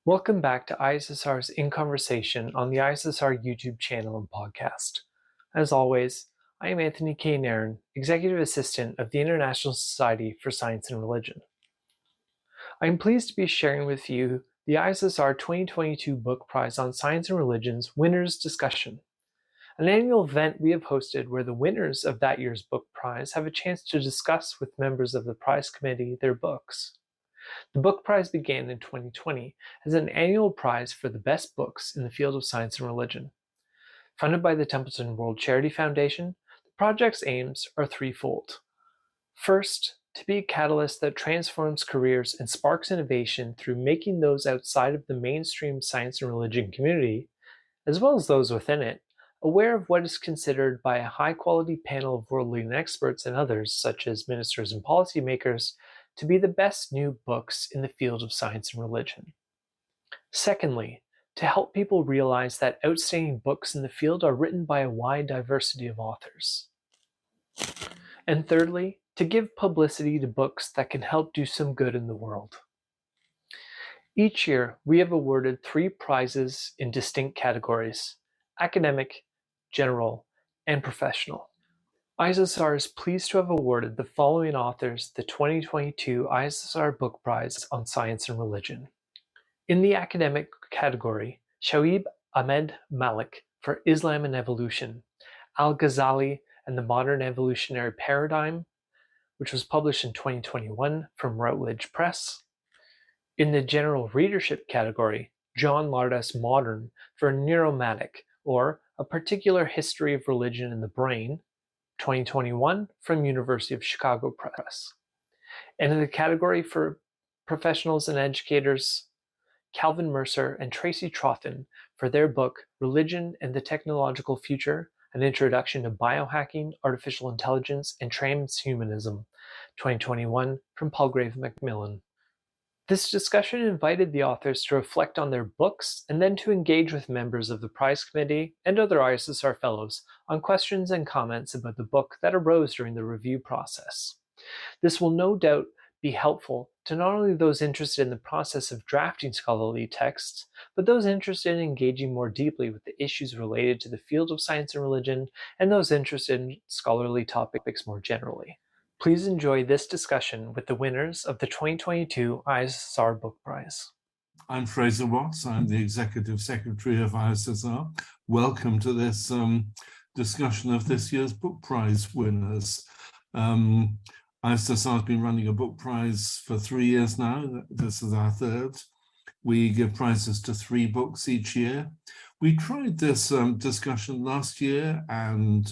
Welcome back to ISSR's In Conversation on the ISSR YouTube channel and podcast. As always, I am Anthony K. Nairn, Executive Assistant of the International Society for Science and Religion. I am pleased to be sharing with you the ISSR 2022 Book Prize on Science and Religion's Winners Discussion, an annual event we have hosted where the winners of that year's book prize have a chance to discuss with members of the prize committee their books. The book prize began in 2020 as an annual prize for the best books in the field of science and religion. Funded by the Templeton World Charity Foundation, the project's aims are threefold. First, to be a catalyst that transforms careers and sparks innovation through making those outside of the mainstream science and religion community, as well as those within it, aware of what is considered by a high-quality panel of world-leading experts and others, such as ministers and policymakers, to be the best new books in the field of science and religion. Secondly, to help people realize that outstanding books in the field are written by a wide diversity of authors. And thirdly, to give publicity to books that can help do some good in the world. Each year, we have awarded 3 prizes in distinct categories: academic, general, and professional. ISSR is pleased to have awarded the following authors the 2022 ISSR Book Prize on Science and Religion. In the academic category, Shoaib Ahmed Malik for Islam and Evolution, Al-Ghazali and the Modern Evolutionary Paradigm, which was published in 2021 from Routledge Press. In the general readership category, John Lardas Modern for Neuromatic, or A Particular History of Religion in the Brain, 2021 from University of Chicago Press. And in the category for professionals and educators, Calvin Mercer and Tracy Trothan for their book Religion and the Technological Future, An Introduction to Biohacking, Artificial Intelligence, and Transhumanism, 2021 from Palgrave Macmillan. This discussion invited the authors to reflect on their books and then to engage with members of the prize committee and other ISSR fellows on questions and comments about the book that arose during the review process. This will no doubt be helpful to not only those interested in the process of drafting scholarly texts, but those interested in engaging more deeply with the issues related to the field of science and religion, and those interested in scholarly topics more generally. Please enjoy this discussion with the winners of the 2022 ISSR Book Prize. I'm Fraser Watts. I'm the Executive Secretary of ISSR. Welcome to this discussion of this year's Book Prize winners. ISSR has been running a book prize for 3 years now. This is our third. We give prizes to 3 books each year. We tried this discussion last year, and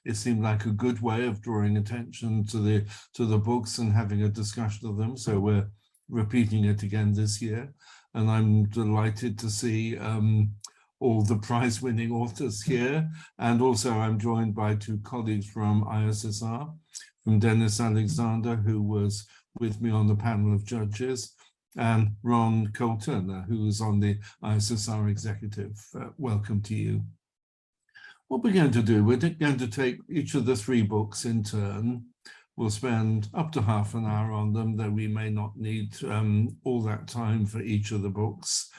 it seemed like a good way of drawing attention to the books and having a discussion of them. So we're repeating it again this year, and I'm delighted to see all the prize-winning authors here. And also, I'm joined by 2 colleagues from ISSR, from Dennis Alexander, who was with me on the panel of judges, and Ron Colton, who is on the ISSR executive. Welcome to you. What we're going to do, we're going to take each of the 3 books in turn. We'll spend up to half an hour on them, though we may not need all that time for each of the books.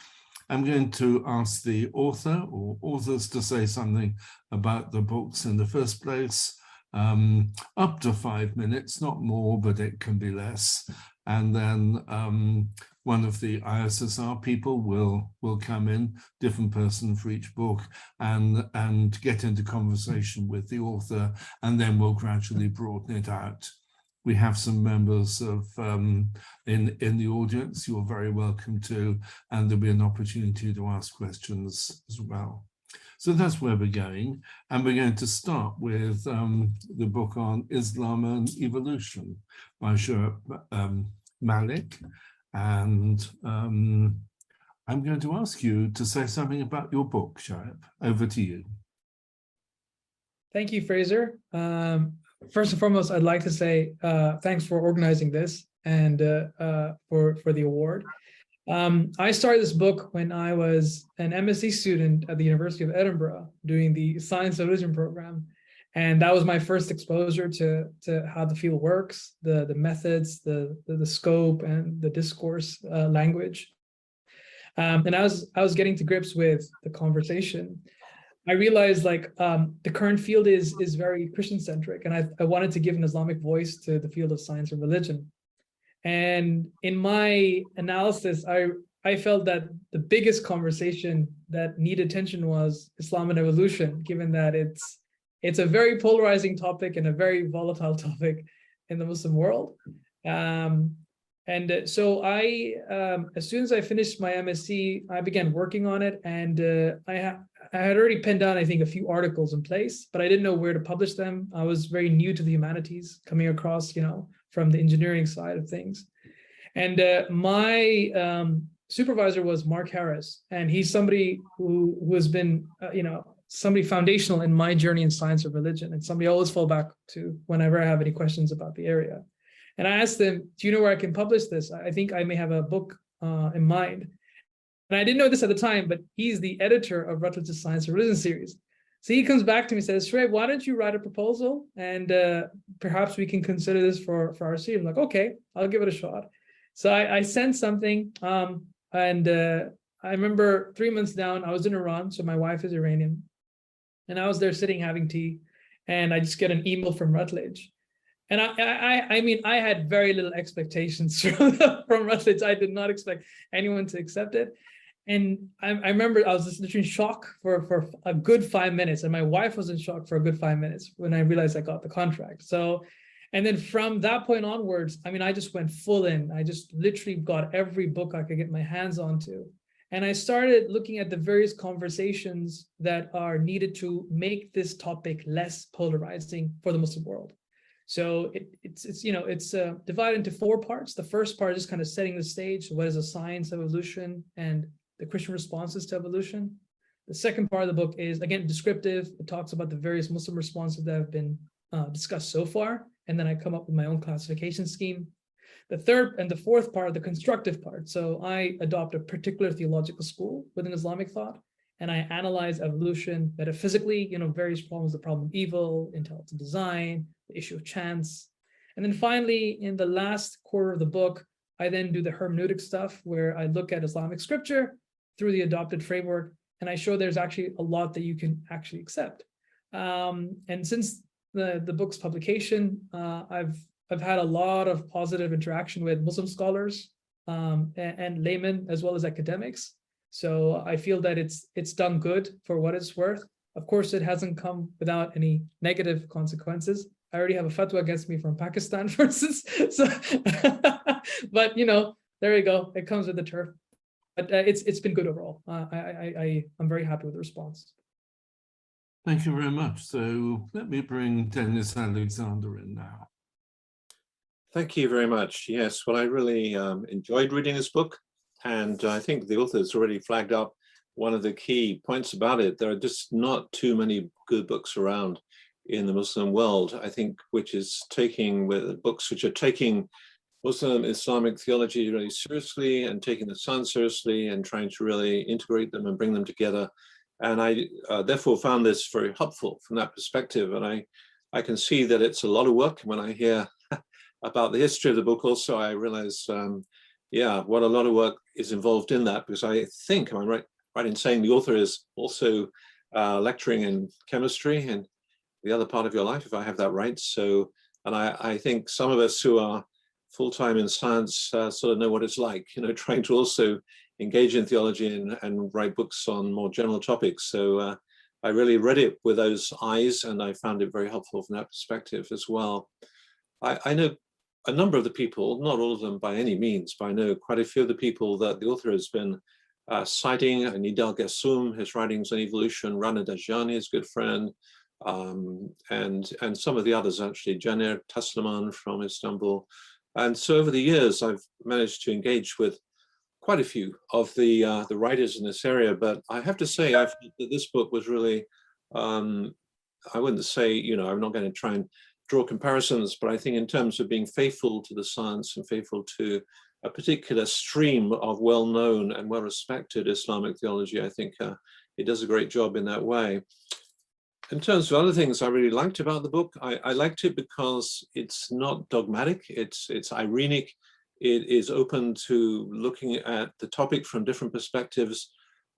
I'm going to ask the author or authors to say something about the books in the first place, up to 5 minutes, not more, but it can be less. And then one of the ISSR people will come in, different person for each book, and get into conversation with the author, and then we'll gradually broaden it out. We have some members of in the audience you're very welcome to, and there'll be an opportunity to ask questions as well. So that's where we're going, and we're going to start with the book on Islam and Evolution by Shoaib Malik, and I'm going to ask you to say something about your book, Shoaib. Over to you. Thank you, Fraser. First and foremost, I'd like to say thanks for organizing this and for the award. I started this book when I was an MSc student at the University of Edinburgh doing the Science and Religion program. And that was my first exposure to how the field works, the methods, the scope, and the discourse language. And I was getting to grips with the conversation. I realized like the current field is very Christian centric, and I wanted to give an Islamic voice to the field of science and religion. And in my analysis, I felt that the biggest conversation that needed attention was Islam and evolution, given that it's a very polarizing topic and a very volatile topic in the Muslim world. So as soon as I finished my MSc, I began working on it, and I had already penned down, I think, a few articles in place, but I didn't know where to publish them. I was very new to the humanities, coming across, from the engineering side of things. And my supervisor was Mark Harris, and he's somebody who has been, somebody foundational in my journey in science or religion, and somebody I always fall back to whenever I have any questions about the area. And I asked him, do you know where I can publish this? I think I may have a book in mind. And I didn't know this at the time, but he's the editor of Rutledge's Science and Religion series. So he comes back to me and says, Shrey, why don't you write a proposal, and perhaps we can consider this for our series. I'm like, okay, I'll give it a shot. So I sent something, and I remember 3 months down, I was in Iran, so my wife is Iranian, and I was there sitting having tea, and I just get an email from Rutledge. And I mean, I had very little expectations from Rutledge. I did not expect anyone to accept it. And I remember I was just literally in shock for a good 5 minutes. And my wife was in shock for a good 5 minutes when I realized I got the contract. So, and then from that point onwards, I mean, I just went full in. I just literally got every book I could get my hands onto. And I started looking at the various conversations that are needed to make this topic less polarizing for the Muslim world. So it's divided into 4 parts. The first part is kind of setting the stage. What is the science of evolution and the Christian responses to evolution? The second part of the book is, again, descriptive. It talks about the various Muslim responses that have been discussed so far. And then I come up with my own classification scheme. The third and the fourth part, the constructive part. So I adopt a particular theological school within Islamic thought, and I analyze evolution metaphysically, various problems, the problem of evil, intelligent design, the issue of chance. And then finally, in the last quarter of the book, I then do the hermeneutic stuff where I look at Islamic scripture through the adopted framework, and I show there's actually a lot that you can actually accept. And since the book's publication, I've had a lot of positive interaction with Muslim scholars and laymen, as well as academics. So I feel that it's done good for what it's worth. Of course, it hasn't come without any negative consequences. I already have a fatwa against me from Pakistan, for instance. So, but there you go. It comes with the turf. But it's been good overall. I'm very happy with the response. Thank you very much. So let me bring Dennis Alexander in now. Thank you very much. Yes, well, I really enjoyed reading this book, and I think the author has already flagged up one of the key points about it. There are just not too many good books around in the Muslim world, I think, which is books which are taking Muslim Islamic theology really seriously and taking the science seriously and trying to really integrate them and bring them together. And I therefore found this very helpful from that perspective. And I can see that it's a lot of work. When I hear about the history of the book also, I realize, what a lot of work is involved in that, because I think, am I right in saying the author is also lecturing in chemistry and the other part of your life, if I have that right. So, and I think some of us who are full-time in science sort of know what it's like, trying to also engage in theology and write books on more general topics. So I really read it with those eyes, and I found it very helpful from that perspective as well. I know a number of the people, not all of them by any means, but I know quite a few of the people that the author has been citing. Nidal Gessoum, his writings on evolution, Rana Dajjani, his good friend, and some of the others actually, Caner Taslaman from Istanbul. And so over the years, I've managed to engage with quite a few of the writers in this area. But I have to say, I felt that this book was really, I wouldn't say, I'm not going to try and draw comparisons, but I think in terms of being faithful to the science and faithful to a particular stream of well-known and well-respected Islamic theology, I think it does a great job in that way. In terms of other things I really liked about the book, I liked it because it's not dogmatic, it's irenic, It is open to looking at the topic from different perspectives,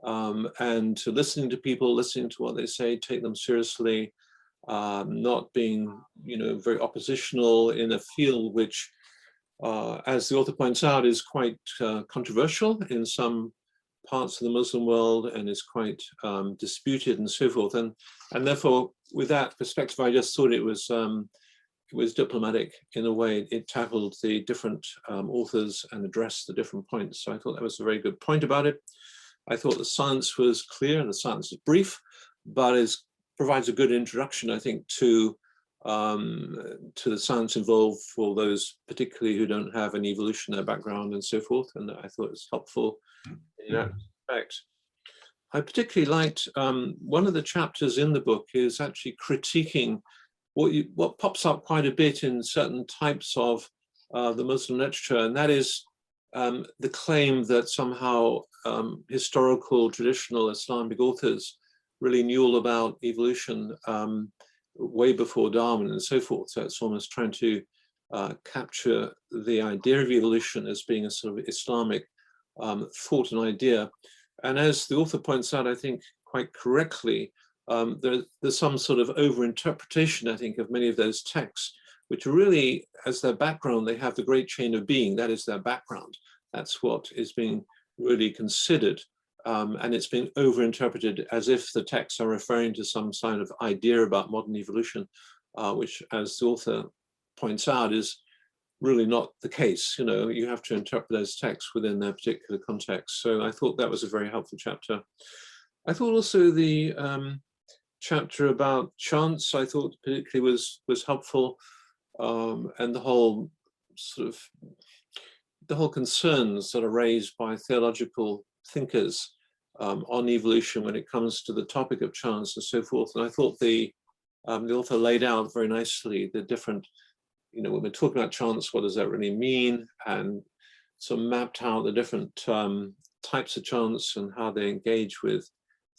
and to listening to people, listening to what they say, take them seriously, not being, very oppositional in a field which, as the author points out, is quite controversial in some parts of the Muslim world and is quite disputed and so forth. And therefore, with that perspective, I just thought it was diplomatic in a way. It tackled the different authors and addressed the different points. So I thought that was a very good point about it. I thought the science was clear and the science is brief, but provides a good introduction, I think, to the science involved for those particularly who don't have an evolutionary background and so forth. And I thought it was helpful in that respect. I particularly liked one of the chapters in the book is actually critiquing what pops up quite a bit in certain types of the Muslim literature, and that is the claim that somehow historical, traditional Islamic authors really knew all about evolution way before Darwin and so forth. So it's almost trying to capture the idea of evolution as being a sort of Islamic thought and idea. And as the author points out, I think quite correctly, there's some sort of over-interpretation, I think, of many of those texts, which really, as their background, they have the great chain of being. That is their background. That's what is being really considered. And it's been over-interpreted as if the texts are referring to some kind of idea about modern evolution, which, as the author points out, is really not the case. You have to interpret those texts within their particular context. So I thought that was a very helpful chapter. I thought also the chapter about chance, I thought particularly was helpful, and the whole concerns that are raised by theological thinkers on evolution when it comes to the topic of chance and so forth. And I thought the author laid out very nicely the different, when we're talking about chance, what does that really mean? And sort of mapped out the different types of chance and how they engage with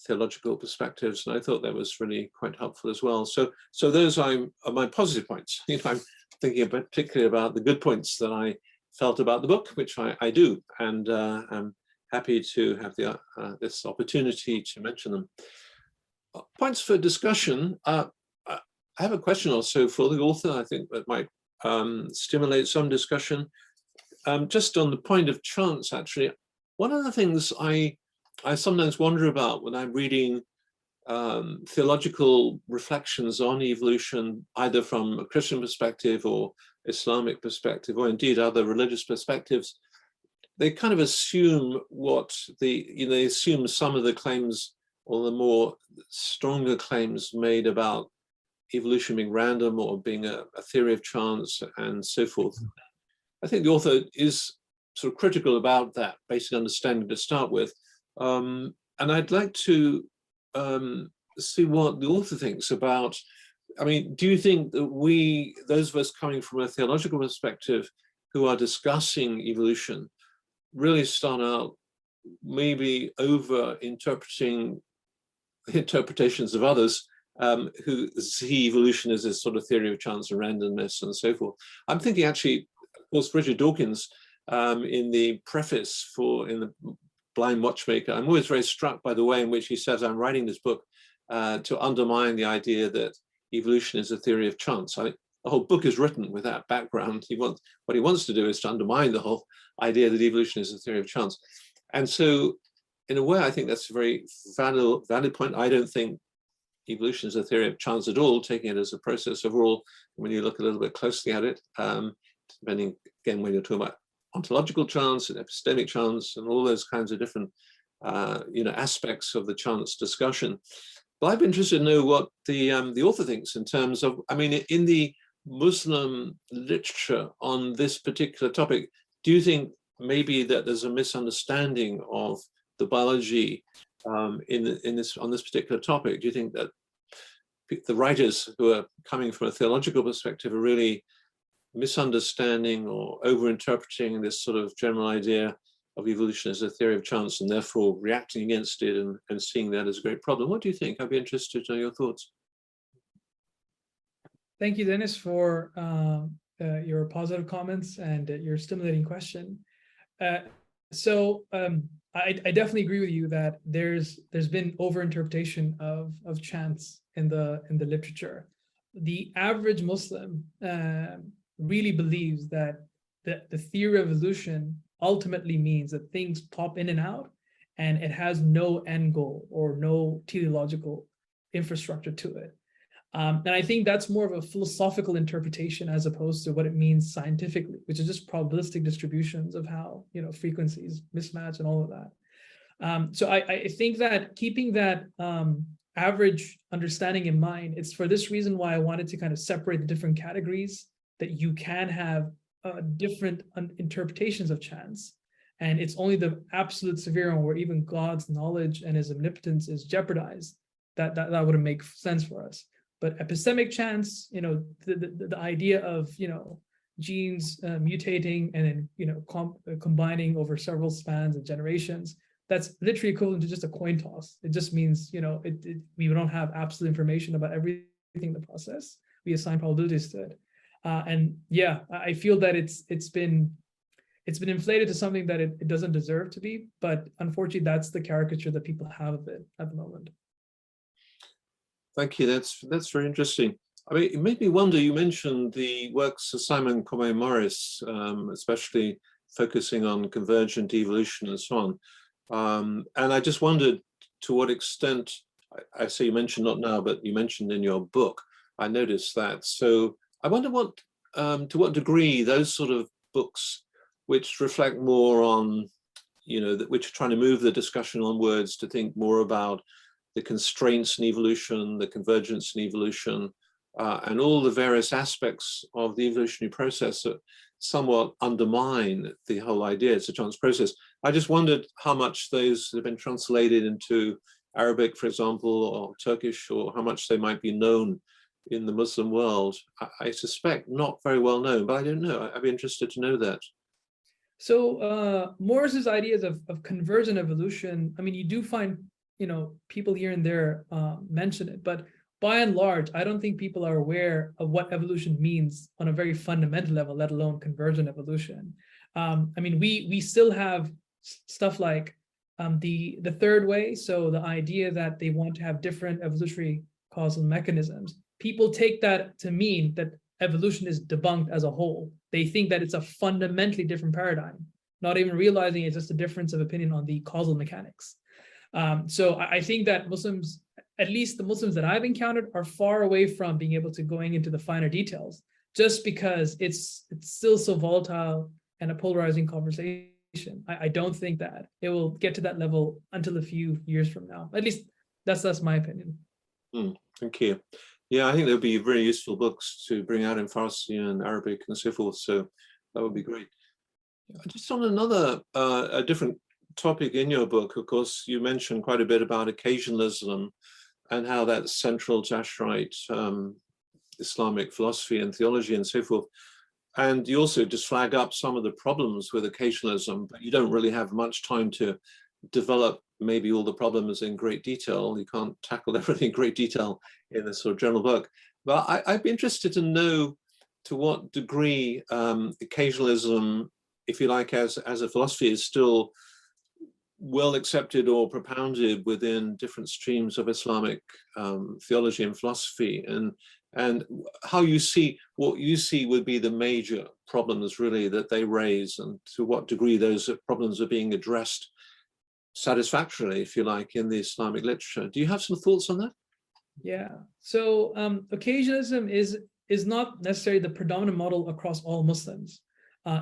theological perspectives. And I thought that was really quite helpful as well. So those are my positive points. I'm thinking particularly about the good points that I felt about the book, which I do. And I'm happy to have this opportunity to mention them. Points for discussion. I have a question also for the author. I think that might stimulate some discussion. Just on the point of chance, actually, one of the things I sometimes wonder about when I'm reading theological reflections on evolution, either from a Christian perspective or Islamic perspective, or indeed other religious perspectives, they kind of assume they assume some of the claims or the more stronger claims made about evolution being random or being a theory of chance and so forth. I think the author is sort of critical about that basic understanding to start with. And I'd like to see what the author thinks about, do you think that those of us coming from a theological perspective who are discussing evolution, really start out maybe over-interpreting the interpretations of others who see evolution as this sort of theory of chance and randomness and so forth? I'm thinking actually, of course, Richard Dawkins, in the preface in the Blind Watchmaker, I'm always very struck by the way in which he says, I'm writing this book to undermine the idea that evolution is a theory of chance. The whole book is written with that background. What he wants to do is to undermine the whole idea that evolution is a theory of chance. And so, in a way, I think that's a very valid point. I don't think evolution is a theory of chance at all, taking it as a process overall, when you look a little bit closely at it, depending, again, when you're talking about ontological chance and epistemic chance and all those kinds of different aspects of the chance discussion. But I'd be interested to know what the author thinks in terms of, in the Muslim literature on this particular topic, do you think maybe that there's a misunderstanding of the biology on this particular topic? Do you think that the writers who are coming from a theological perspective are really misunderstanding or over-interpreting this sort of general idea of evolution as a theory of chance and therefore reacting against it and seeing that as a great problem? What do you think? I'd be interested to know your thoughts. Thank you, Dennis, for your positive comments and your stimulating question. I definitely agree with you that there's been overinterpretation of chance in the literature. The average Muslim really believes that the theory of evolution ultimately means that things pop in and out, and it has no end goal or no teleological infrastructure to it. And I think that's more of a philosophical interpretation as opposed to what it means scientifically, which is just probabilistic distributions of how, you know, frequencies mismatch and all of that. So I think that keeping that average understanding in mind, it's for this reason why I wanted to kind of separate the different categories, that you can have different interpretations of chance. And it's only the absolute severe one where even God's knowledge and his omnipotence is jeopardized that wouldn't make sense for us. But epistemic chance, you know, the idea of, you know, genes mutating and then, you know, combining over several spans and generations, that's literally equivalent to just a coin toss. It just means, you know, we don't have absolute information about everything in the process. We assign probabilities to it. And yeah, I feel that it's been inflated to something that it doesn't deserve to be. But unfortunately, that's the caricature that people have of it at the moment. Thank you. That's very interesting. I mean, it made me wonder, you mentioned the works of Simon Combe-Morris, especially focusing on convergent evolution and so on. And I just wondered to what extent, I say you mentioned not now, but you mentioned in your book, I noticed that. So I wonder to what degree those sort of books, which reflect more on, you know, which are trying to move the discussion onwards to think more about the constraints in evolution, the convergence in evolution, and all the various aspects of the evolutionary process that somewhat undermine the whole idea. It's a chance process. I just wondered how much those have been translated into Arabic, for example, or Turkish, or how much they might be known in the Muslim world. I suspect not very well known, but I don't know. I'd be interested to know that. So Morris's ideas of convergent evolution, I mean, you do find, you know, people here and there mention it, but by and large, I don't think people are aware of what evolution means on a very fundamental level, let alone convergent evolution. I mean, we still have stuff like the third way. So the idea that they want to have different evolutionary causal mechanisms. People take that to mean that evolution is debunked as a whole. They think that it's a fundamentally different paradigm, not even realizing it's just a difference of opinion on the causal mechanics. So I think that Muslims, at least the Muslims that I've encountered, are far away from being able to going into the finer details, just because it's still so volatile and a polarizing conversation. I don't think that it will get to that level until a few years from now. At least that's my opinion. Thank you. Yeah, I think there would be very useful books to bring out in Farsi and Arabic and so forth. So that would be great. Just on another, a different topic in your book, of course, you mentioned quite a bit about occasionalism and how that's central to Asharite Islamic philosophy and theology and so forth. And you also just flag up some of the problems with occasionalism, but you don't really have much time to develop maybe all the problems in great detail. You can't tackle everything in great detail in this sort of general book. But I'd be interested to know to what degree occasionalism, if you like, as a philosophy, is still well accepted or propounded within different streams of Islamic theology and philosophy, and how you see, what you see would be the major problems really that they raise, and to what degree those problems are being addressed satisfactorily, if you like, in the Islamic literature. Do you have some thoughts on that? Yeah, so occasionalism is not necessarily the predominant model across all Muslims.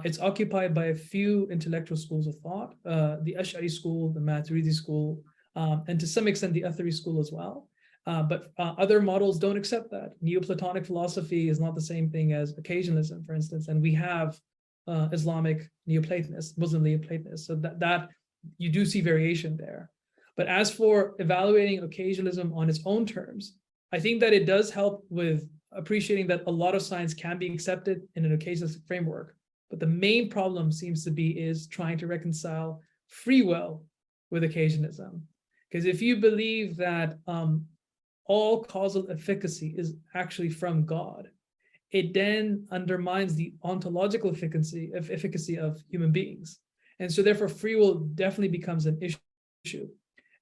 It's occupied by a few intellectual schools of thought, the Ash'ari school, the Maturidi school, and to some extent the Athari school as well. But other models don't accept that. Neoplatonic philosophy is not the same thing as occasionalism, for instance, and we have Islamic Neoplatonists, Muslim Neoplatonists, so that you do see variation there. But as for evaluating occasionalism on its own terms, I think that it does help with appreciating that a lot of science can be accepted in an occasionalist framework. But the main problem seems to be is trying to reconcile free will with occasionalism. Because if you believe that all causal efficacy is actually from God, it then undermines the ontological efficacy of human beings. And so therefore free will definitely becomes an issue.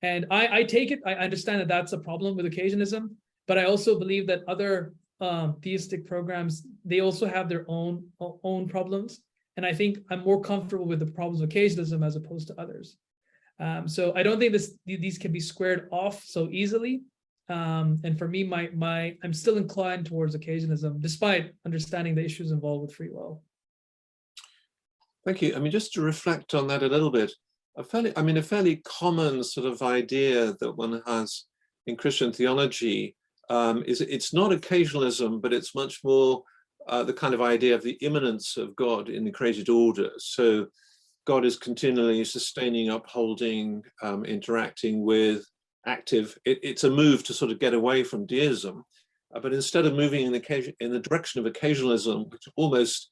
And I take it, I understand that that's a problem with occasionism, but I also believe that other theistic programs, they also have their own problems. And I think I'm more comfortable with the problems of occasionalism as opposed to others. So I don't think these can be squared off so easily. And for me, I'm still inclined towards occasionism, despite understanding the issues involved with free will. Thank you. I mean, just to reflect on that a little bit, a fairly common sort of idea that one has in Christian theology is it's not occasionalism, but it's much more the kind of idea of the immanence of God in the created order. So God is continually sustaining, upholding, interacting with, active. It's a move to sort of get away from deism, but instead of moving in the direction of occasionalism, which almost,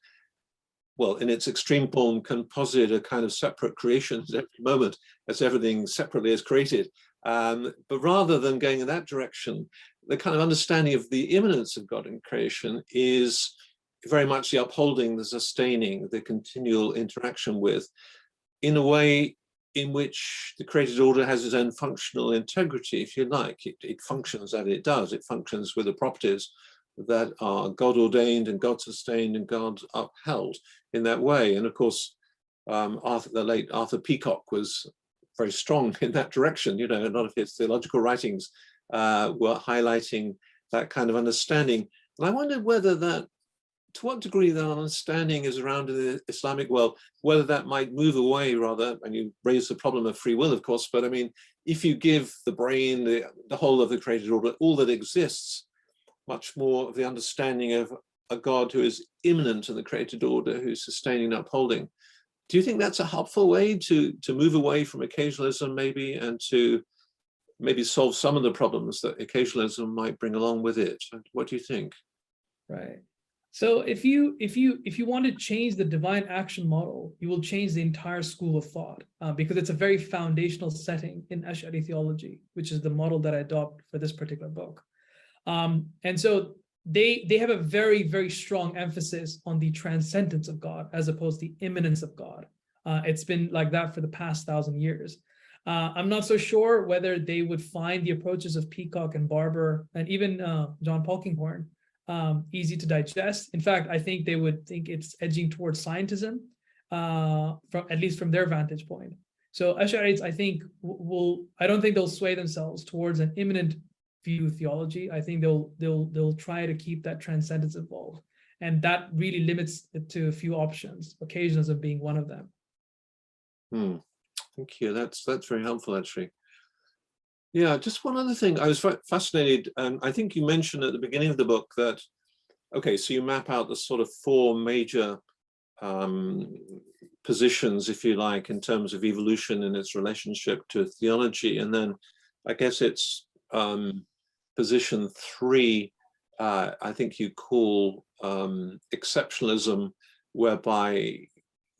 well, in its extreme form, can posit a kind of separate creation at every moment, as everything separately is created. But rather than going in that direction, the kind of understanding of the immanence of God in creation is very much the upholding, the sustaining, the continual interaction with, in a way in which the created order has its own functional integrity, if you like. It functions as it does. It functions with the properties that are God ordained and God sustained and God upheld in that way. And of course, the late Arthur Peacock was very strong in that direction. You know, a lot of his theological writings were highlighting that kind of understanding. And I wondered whether that, to what degree that understanding is around in the Islamic world, whether that might move away rather, and you raise the problem of free will, of course, but I mean, if you give the brain, the whole of the created order, all that exists, much more of the understanding of a God who is immanent in the created order, who's sustaining and upholding. Do you think that's a helpful way to move away from occasionalism maybe, and to maybe solve some of the problems that occasionalism might bring along with it? What do you think? Right. So if you want to change the divine action model, you will change the entire school of thought, because it's a very foundational setting in Ash'ari theology, which is the model that I adopt for this particular book. And so they have a very, very strong emphasis on the transcendence of God as opposed to the immanence of God. It's been like that for the past 1,000 years. I'm not so sure whether they would find the approaches of Peacock and Barber and even John Polkinghorne easy to digest. In fact, I think they would think it's edging towards scientism, at least from their vantage point. So Ash'arites, I think, I don't think they'll sway themselves towards an immanent view theology. I think they'll try to keep that transcendence involved, and that really limits it to a few options, occasionalism being one of them. Thank you. That's very helpful, actually. Yeah, just one other thing. I was fascinated, and I think you mentioned at the beginning of the book that, okay, so you map out the sort of 4 major positions, if you like, in terms of evolution and its relationship to theology, and then I guess it's position 3, I think you call exceptionalism, whereby,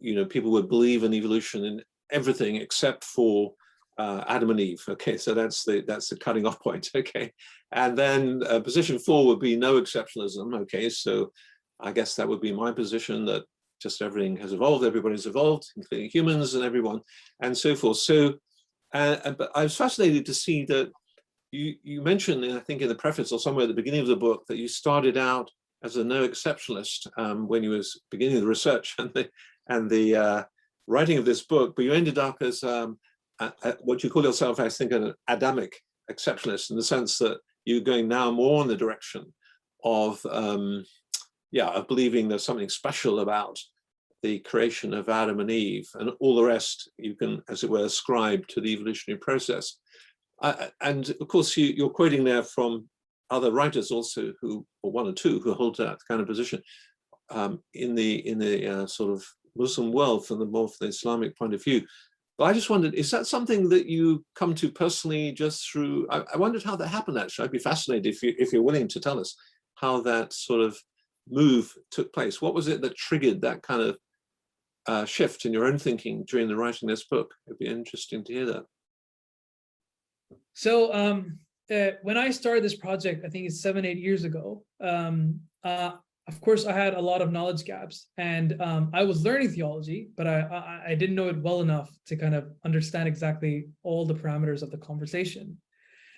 you know, people would believe in evolution in everything except for Adam and Eve. Okay, so that's the cutting off point. Okay, and then position 4 would be no exceptionalism. Okay, so I guess that would be my position, that just everything has evolved, everybody's evolved, including humans and everyone, and so forth. So, but I was fascinated to see that you mentioned, I think in the preface or somewhere at the beginning of the book, that you started out as a no exceptionalist when you was beginning the research and the writing of this book, but you ended up as what you call yourself, I think, an Adamic exceptionalist, in the sense that you're going now more in the direction of, of believing there's something special about the creation of Adam and Eve, and all the rest you can, as it were, ascribe to the evolutionary process. And of course, you're quoting there from other writers also, or 1 or 2, who hold that kind of position in the sort of Muslim world from the Islamic point of view. But I just wondered, is that something that you come to personally just through? I wondered how that happened, actually. I'd be fascinated if you're willing to tell us how that sort of move took place. What was it that triggered that kind of shift in your own thinking during the writing of this book? It'd be interesting to hear that. So when I started this project, I think it's 7-8 years ago, of course, I had a lot of knowledge gaps, and I was learning theology, but I didn't know it well enough to kind of understand exactly all the parameters of the conversation.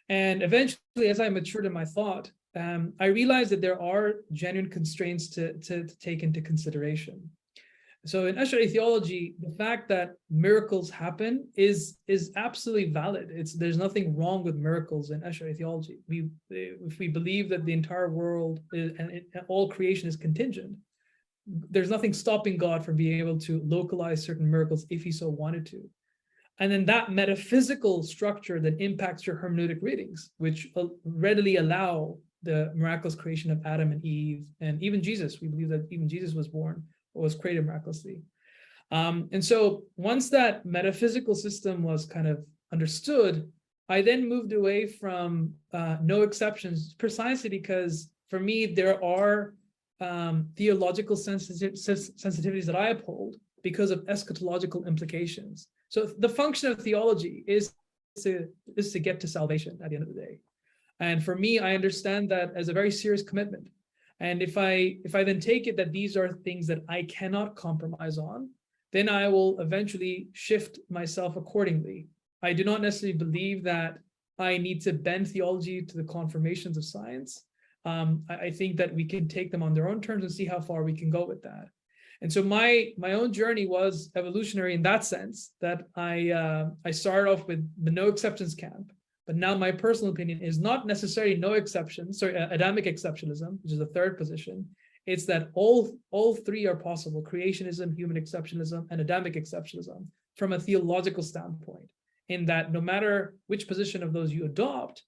And eventually, as I matured in my thought, I realized that there are genuine constraints to take into consideration. So in Ash'ari theology, the fact that miracles happen is absolutely valid. There's nothing wrong with miracles in Ash'ari theology. If we believe that the entire world and all creation is contingent, there's nothing stopping God from being able to localize certain miracles if he so wanted to. And then that metaphysical structure that impacts your hermeneutic readings, which readily allow the miraculous creation of Adam and Eve, and even Jesus. We believe that even Jesus was born or was created miraculously. And so once that metaphysical system was kind of understood, I then moved away from no exceptions, precisely because for me, there are theological sensitivities that I uphold because of eschatological implications. So the function of theology is to get to salvation at the end of the day. And for me, I understand that as a very serious commitment. And if I then take it that these are things that I cannot compromise on, then I will eventually shift myself accordingly. I do not necessarily believe that I need to bend theology to the confirmations of science. I think that we can take them on their own terms and see how far we can go with that. And so my own journey was evolutionary in that sense, that I started off with the no exceptions camp, but now my personal opinion is not necessarily no exceptions, sorry, Adamic exceptionalism, which is the third position. It's that all three are possible: creationism, human exceptionalism, and Adamic exceptionalism from a theological standpoint, in that no matter which position of those you adopt,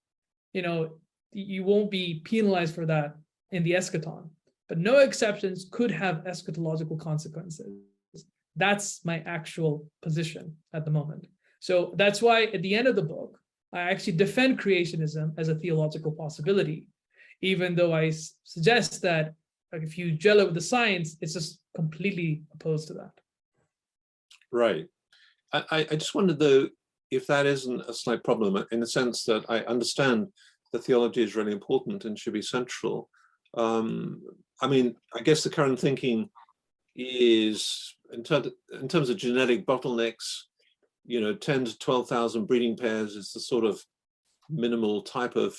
you won't be penalized for that in the eschaton. But no exceptions could have eschatological consequences. That's my actual position at the moment. So that's why at the end of the book, I actually defend creationism as a theological possibility, even though I suggest that if you gel it with the science, it's just completely opposed to that. Right. I just wondered, though, if that isn't a slight problem, in the sense that I understand that theology is really important and should be central. I mean, I guess the current thinking is, in terms of genetic bottlenecks, 10 to 12,000 breeding pairs is the sort of minimal type of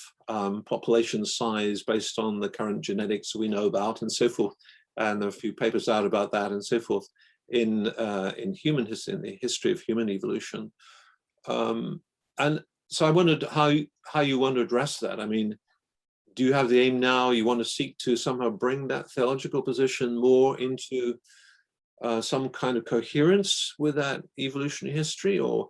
population size based on the current genetics we know about, and so forth. And there are a few papers out about that and so forth in human history, in the history of human evolution. And so I wondered how you want to address that. I mean, do you have the aim now? You want to seek to somehow bring that theological position more into some kind of coherence with that evolutionary history, or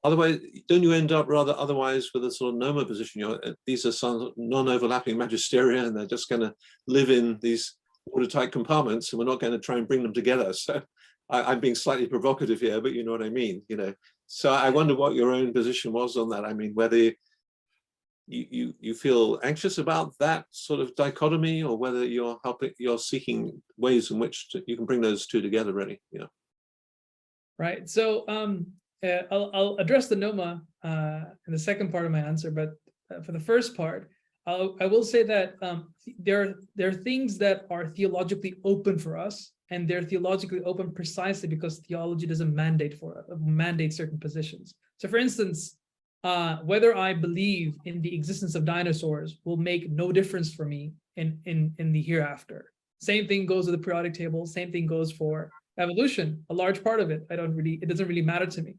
otherwise, don't you end up rather otherwise with a sort of NOMA position? These are some non-overlapping magisteria, and they're just going to live in these watertight compartments, and we're not going to try and bring them together. So I'm being slightly provocative here, but you know what I mean. So I wonder what your own position was on that. I mean, whether you feel anxious about that sort of dichotomy, or whether you're seeking ways in which you can bring those two together, really. Right. So I'll address the NOMA in the second part of my answer, but for the first part, I will say that there are things that are theologically open for us, and they're theologically open precisely because theology doesn't mandate certain positions. So, for instance, whether I believe in the existence of dinosaurs will make no difference for me in the hereafter. Same thing goes with the periodic table. Same thing goes for evolution. A large part of it, it doesn't really matter to me.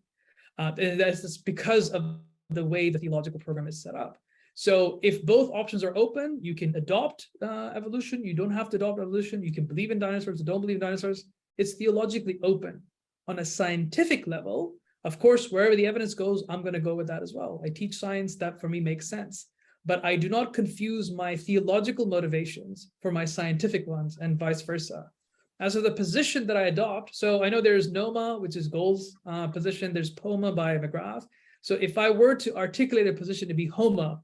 And that's just because of the way the theological program is set up. So if both options are open, you can adopt evolution. You don't have to adopt evolution. You can believe in dinosaurs or don't believe in dinosaurs. It's theologically open. On a scientific level, of course, wherever the evidence goes, I'm going to go with that as well. I teach science. That for me makes sense. But I do not confuse my theological motivations for my scientific ones, and vice versa. As for the position that I adopt, so I know there's NOMA, which is Gold's position. There's POMA by McGrath. So if I were to articulate a position to be HOMA,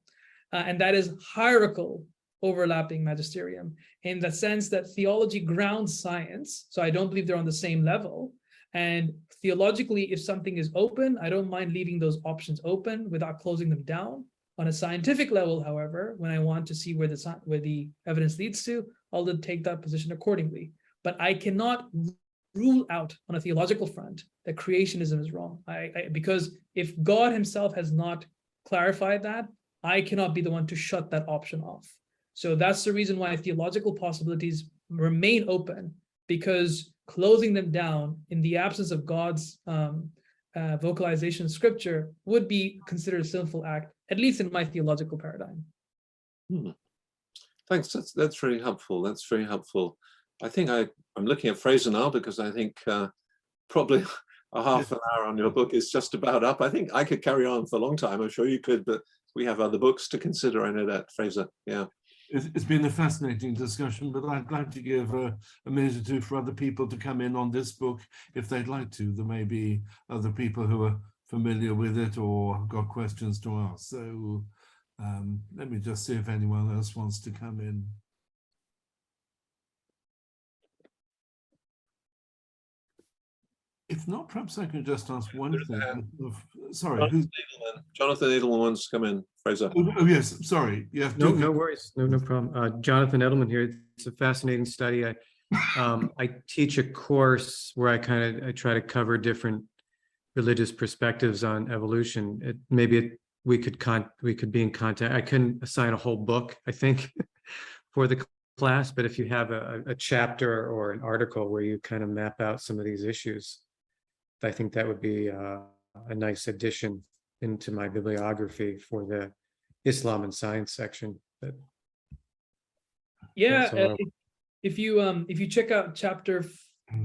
and that is hierarchical overlapping magisterium, in the sense that theology grounds science. So I don't believe they're on the same level. And theologically, if something is open, I don't mind leaving those options open without closing them down. On a scientific level, however, when I want to see where the evidence leads to, I'll then take that position accordingly. But I cannot rule out on a theological front that creationism is wrong. Because if God himself has not clarified that, I cannot be the one to shut that option off. So that's the reason why theological possibilities remain open, because closing them down in the absence of God's vocalization of scripture would be considered a sinful act, at least in my theological paradigm. Thanks, that's really helpful. That's very helpful. I think I'm looking at Fraser now, because I think probably a half an hour on your book is just about up. I think I could carry on for a long time. I'm sure you could, but we have other books to consider. I know that, Fraser. Yeah. It's been a fascinating discussion, but I'd like to give a minute or two for other people to come in on this book if they'd like to. There may be other people who are familiar with it or have got questions to ask. So let me just see if anyone else wants to come in. If not, perhaps I can just ask one thing. Sorry, Jonathan Edelman wants to come in, Fraser. Oh, yes, sorry. Yeah, no worries. No problem. Jonathan Edelman here. It's a fascinating study. I teach a course where I try to cover different religious perspectives on evolution. We could be in contact. I couldn't assign a whole book, I think, for the class, but if you have a chapter or an article where you kind of map out some of these issues, I think that would be a nice addition into my bibliography for the Islam and Science section. But yeah, if you check out chapter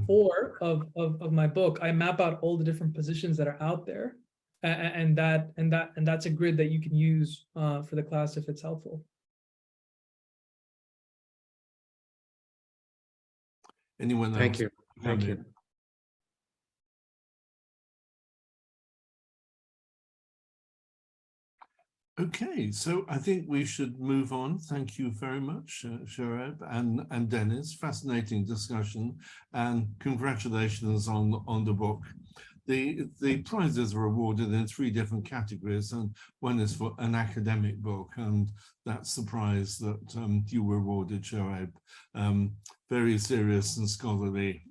4 of my book, I map out all the different positions that are out there, and that's a grid that you can use for the class if it's helpful. Anyone else? Thank you. Thank you. Okay, so I think we should move on. Thank you very much, Shoaib and Dennis. Fascinating discussion, and congratulations on the book. The prizes are awarded in 3 different categories, and one is for an academic book, and that's the prize that you were awarded, Shoaib. Very serious and scholarly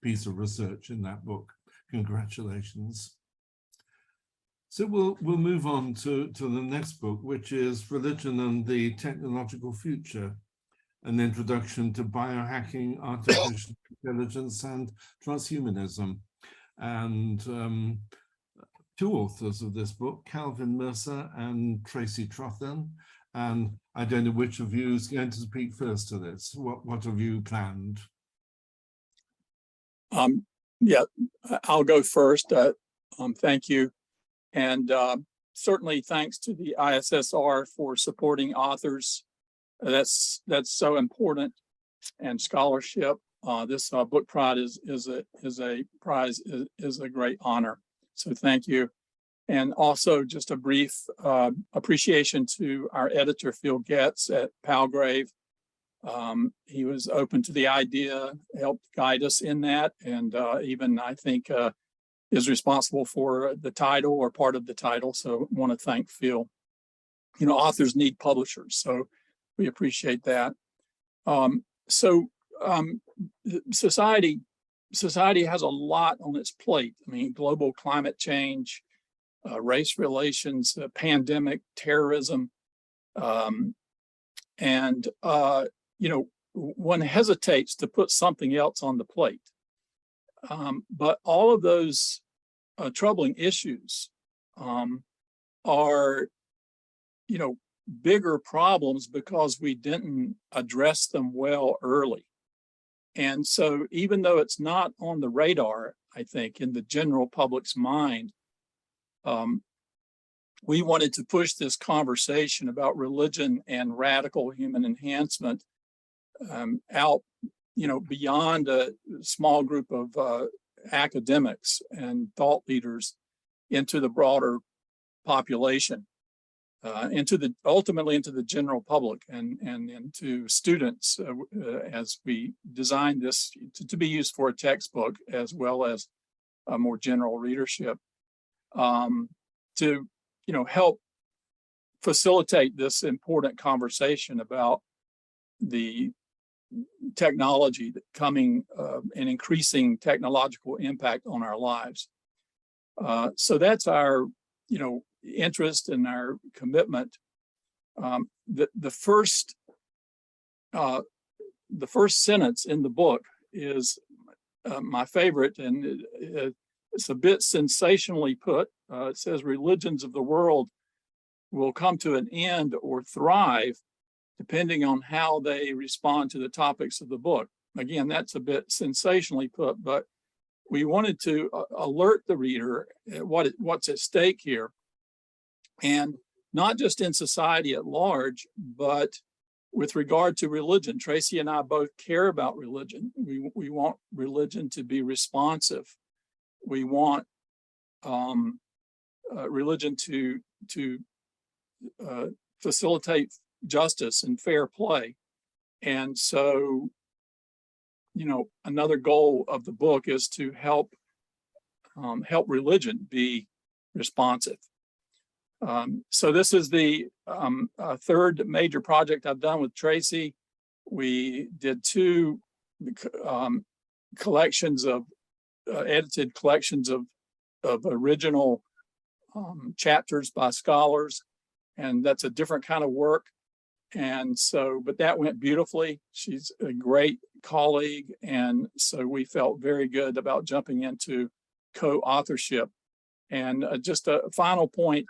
piece of research in that book. Congratulations. So we'll move on to the next book, which is Religion and the Technological Future, an introduction to biohacking, artificial intelligence, and transhumanism. And 2 authors of this book, Calvin Mercer and Tracy Trothan. And I don't know which of you is going to speak first to this. What have you planned? Yeah, I'll go first. Thank you. And certainly thanks to the ISSR for supporting authors. That's so important. And scholarship. This book prize is a great honor. So thank you. And also just a brief appreciation to our editor, Phil Getz at Palgrave. He was open to the idea, helped guide us in that, and even I think is responsible for the title or part of the title. So I want to thank Phil. You know, authors need publishers, so we appreciate that. Society has a lot on its plate. I mean, global climate change, race relations, pandemic, terrorism, and you know, one hesitates to put something else on the plate. But all of those troubling issues are, you know, bigger problems because we didn't address them well early. And so even though it's not on the radar, I think, in the general public's mind, we wanted to push this conversation about religion and radical human enhancement out, you know, beyond a small group of academics and thought leaders into the broader population, ultimately into the general public and into students as we designed this to be used for a textbook as well as a more general readership, to, you know, help facilitate this important conversation about the technology that coming and increasing technological impact on our lives. So that's our, interest and our commitment. The first sentence in the book is my favorite, and it's a bit sensationally put. It says, "Religions of the world will come to an end or thrive depending on how they respond to the topics of the book." Again, that's a bit sensationally put, but we wanted to alert the reader at what's at stake here. And not just in society at large, but with regard to religion. Tracy and I both care about religion. We want religion to be responsive. We want religion to facilitate justice and fair play. And so, another goal of the book is to help religion be responsive. So this is the third major project I've done with Tracy. We did two collections of edited collections of original chapters by scholars, and that's a different kind of work. And so, but that went beautifully. She's a great colleague, and so we felt very good about jumping into co-authorship. And just a final point.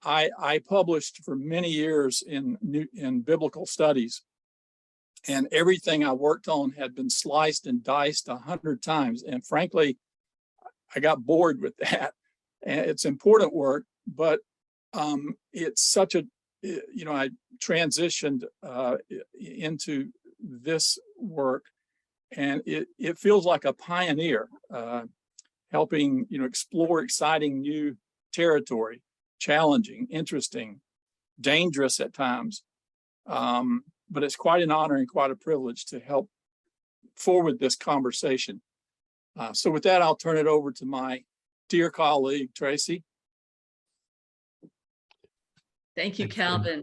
I published for many years in biblical studies, and everything I worked on had been sliced and diced 100 times. And frankly, I got bored with that. And it's important work, but it's such a, I transitioned into this work, and it feels like a pioneer, helping, explore exciting new territory. Challenging, interesting, dangerous at times. But it's quite an honor and quite a privilege to help forward this conversation. So with that, I'll turn it over to my dear colleague, Tracy. Thank you, Calvin.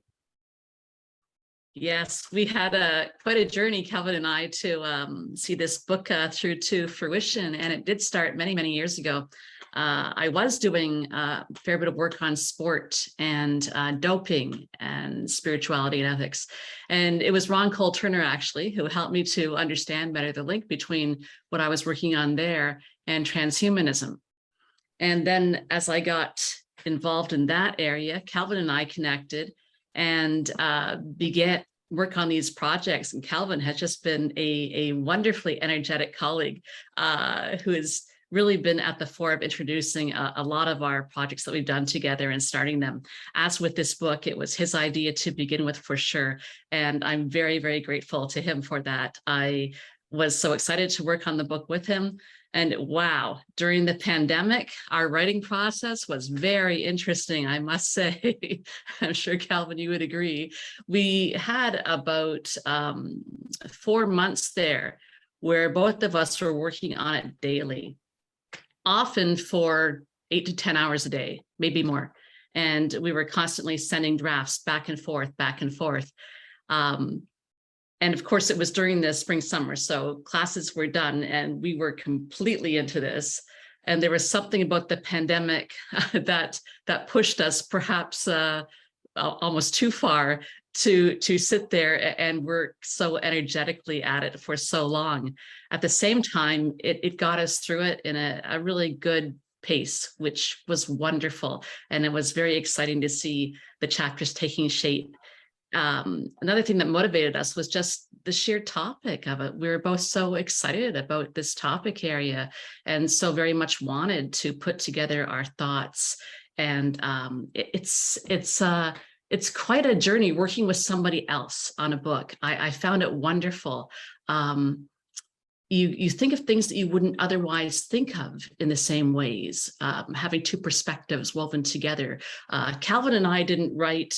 Yes, we had quite a journey, Calvin and I, to see this book through to fruition, and it did start many, many years ago. I was doing a fair bit of work on sport and doping and spirituality and ethics. And it was Ron Cole Turner, actually, who helped me to understand better the link between what I was working on there and transhumanism. And then as I got involved in that area, Calvin and I connected and began work on these projects. And Calvin has just been a wonderfully energetic colleague who has really been at the fore of introducing a lot of our projects that we've done together and starting them. As with this book, it was his idea to begin with, for sure. And I'm very, very grateful to him for that. I was so excited to work on the book with him. And wow, during the pandemic, our writing process was very interesting, I must say. I'm sure, Calvin, you would agree. We had about 4 months there where both of us were working on it daily, often for 8 to 10 hours a day, maybe more. And we were constantly sending drafts back and forth, back and forth. And of course, it was during the spring, summer. So classes were done and we were completely into this. And there was something about the pandemic that pushed us perhaps almost too far to sit there and work so energetically at it for so long. At the same time, it got us through it in a really good pace, which was wonderful. And it was very exciting to see the chapters taking shape. Another thing that motivated us was just the sheer topic of it. We were both so excited about this topic area and so very much wanted to put together our thoughts. And it's quite a journey working with somebody else on a book. I found it wonderful. You think of things that you wouldn't otherwise think of in the same ways, having two perspectives woven together. Calvin and I didn't write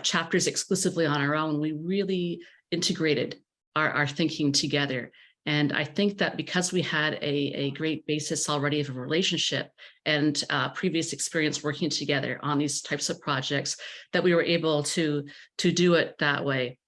chapters exclusively on our own. We really integrated our thinking together. And I think that because we had a great basis already of a relationship and previous experience working together on these types of projects, that we were able to do it that way.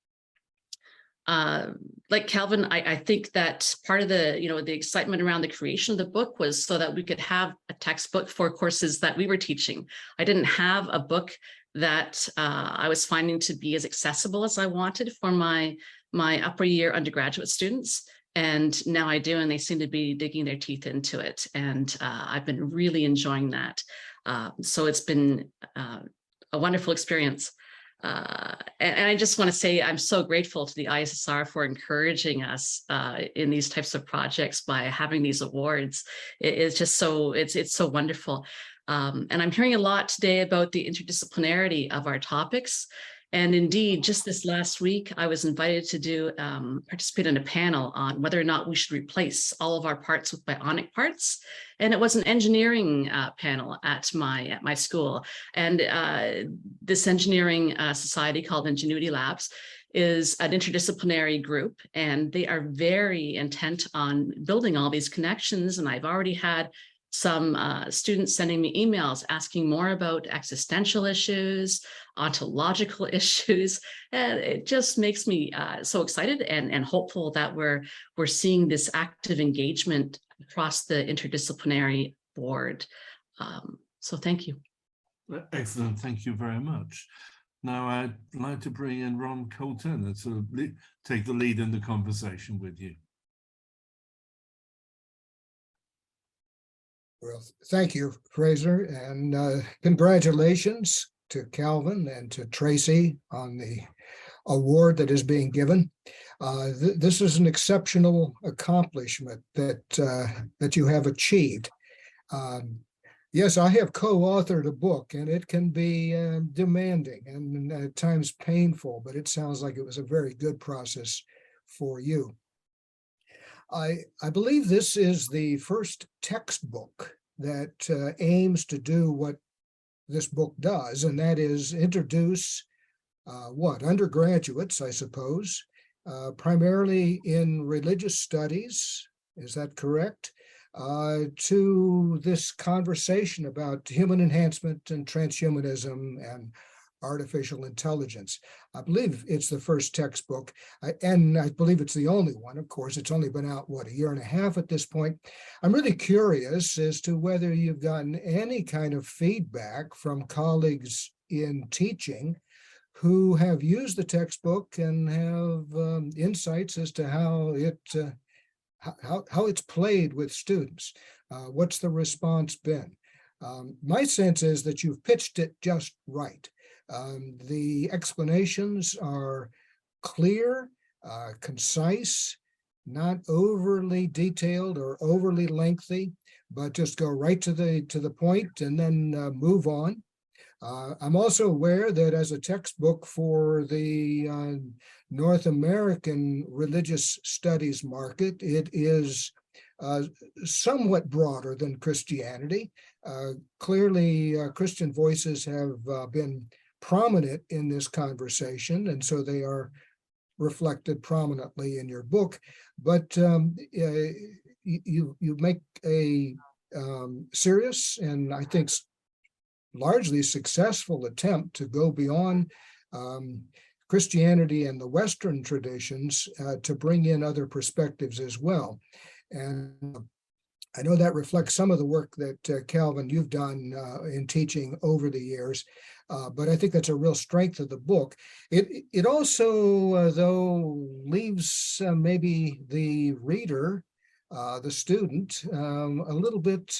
Like Calvin, I think that part of the, the excitement around the creation of the book was so that we could have a textbook for courses that we were teaching. I didn't have a book that I was finding to be as accessible as I wanted for my upper year undergraduate students. And now I do, and they seem to be digging their teeth into it. And I've been really enjoying that. So it's been a wonderful experience. And I just want to say I'm so grateful to the ISSR for encouraging us in these types of projects by having these awards. It's just so, it's so wonderful. And I'm hearing a lot today about the interdisciplinarity of our topics. And indeed, just this last week, I was invited to participate in a panel on whether or not we should replace all of our parts with bionic parts. And it was an engineering panel at my school. And this engineering society called Ingenuity Labs is an interdisciplinary group, and they are very intent on building all these connections. And I've already had some students sending me emails asking more about existential issues, ontological issues, and it just makes me so excited and hopeful that we're seeing this active engagement across the interdisciplinary board. So thank you. Excellent, thank you very much. Now I'd like to bring in Ron Colton to take the lead in the conversation with you. Well, thank you, Fraser, and congratulations to Calvin and to Tracy on the award that is being given. This is an exceptional accomplishment that you have achieved. Yes, I have co-authored a book, and it can be demanding and at times painful, but it sounds like it was a very good process for you. I believe this is the first textbook that aims to do what this book does, and that is introduce undergraduates, I suppose, primarily in religious studies, is that correct? To this conversation about human enhancement and transhumanism and artificial intelligence. I believe it's the first textbook, and I believe it's the only one. Of course, it's only been out, a year and a half at this point. I'm really curious as to whether you've gotten any kind of feedback from colleagues in teaching who have used the textbook and have insights as to how it's played with students. What's the response been? My sense is that you've pitched it just right. The explanations are clear, concise, not overly detailed or overly lengthy, but just go right to the point and then move on. I'm also aware that as a textbook for the North American religious studies market, it is somewhat broader than Christianity. Clearly, Christian voices have been prominent in this conversation, and so they are reflected prominently in your book. But you make a serious and I think largely successful attempt to go beyond Christianity and the Western traditions to bring in other perspectives as well. And I know that reflects some of the work that Calvin, you've done in teaching over the years, but I think that's a real strength of the book. It also, though, leaves maybe the reader, the student, a little bit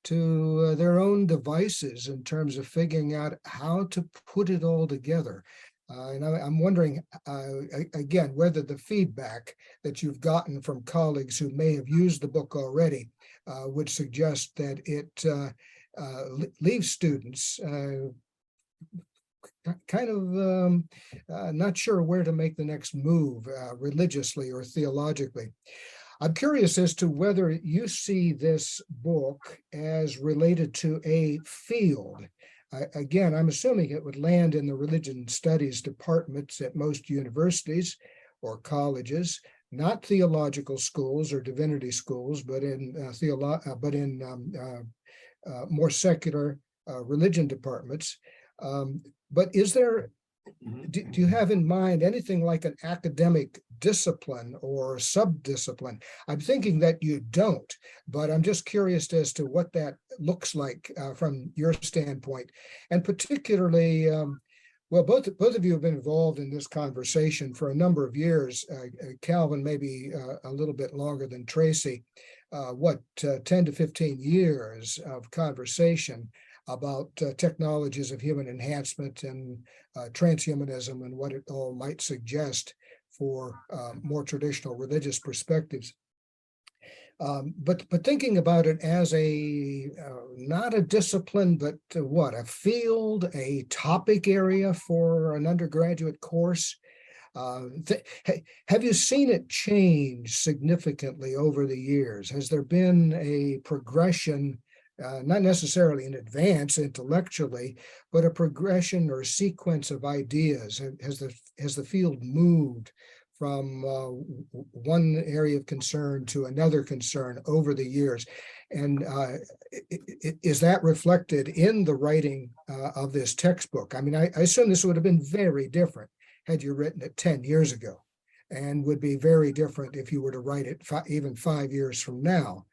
to their own devices in terms of figuring out how to put it all together. And I'm wondering, again, whether the feedback that you've gotten from colleagues who may have used the book already would suggest that it leaves students kind of not sure where to make the next move religiously or theologically. I'm curious as to whether you see this book as related to a field. Again, I'm assuming it would land in the religion studies departments at most universities or colleges, not theological schools or divinity schools, but in more secular religion departments. But is there, do you have in mind anything like an academic discipline or sub-discipline? I'm thinking that you don't, but I'm just curious as to what that looks like from your standpoint. And particularly, well, both of you have been involved in this conversation for a number of years. Calvin, maybe a little bit longer than Tracy. 10 to 15 years of conversation about technologies of human enhancement and transhumanism and what it all might suggest for more traditional religious perspectives. But thinking about it as a not a discipline, but a field, a topic area for an undergraduate course. Have you seen it change significantly over the years? Has there been a progression, not necessarily in advance intellectually, but a progression or sequence of ideas? Has the field moved from one area of concern to another concern over the years? And is that reflected in the writing of this textbook? I mean, I assume this would have been very different had you written it 10 years ago, and would be very different if you were to write it even 5 years from now.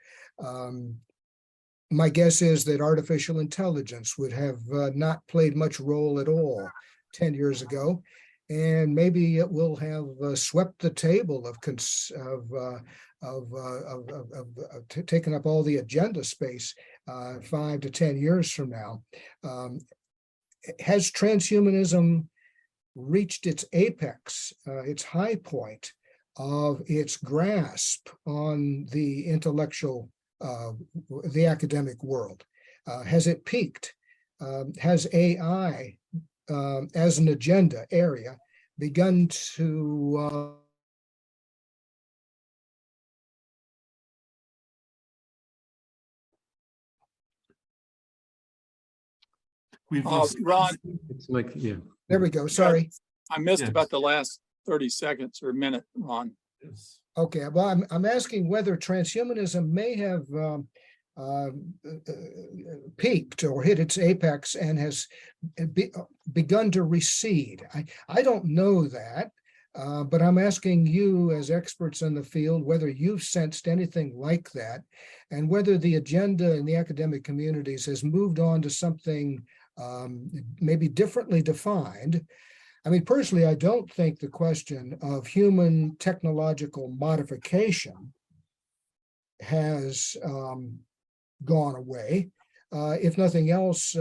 My guess is that artificial intelligence would have not played much role at all 10 years ago, and maybe it will have swept the table of taking up all the agenda space 5 to 10 years from now. Has transhumanism reached its apex, its high point of its grasp on the intellectual, the academic world? Has it peaked? Has AI, as an agenda area, begun to We've lost Ron, It's like, yeah. there we go. Sorry. I missed Yes. about the last 30 seconds or a minute, Ron. Yes. Okay, well, I'm asking whether transhumanism may have peaked or hit its apex and has begun to recede. I don't know that, but I'm asking you as experts in the field whether you've sensed anything like that, and whether the agenda in the academic communities has moved on to something maybe differently defined. I mean, personally, I don't think the question of human technological modification has gone away. If nothing else,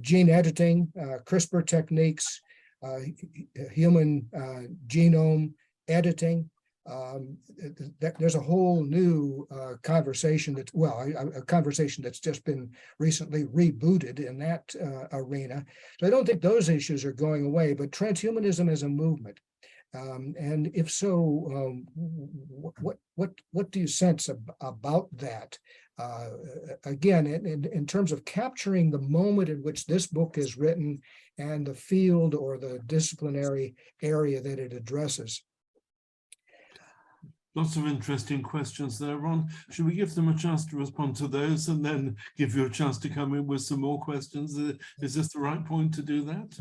gene editing, CRISPR techniques, human genome editing, there's a whole new conversation that's, a conversation that's just been recently rebooted in that arena. So I don't think those issues are going away, but transhumanism is a movement. And if so, what do you sense about that? Again, in terms of capturing the moment in which this book is written and the field or the disciplinary area that it addresses. Lots of interesting questions there, Ron. Should we give them a chance to respond to those and then give you a chance to come in with some more questions? Is this the right point to do that?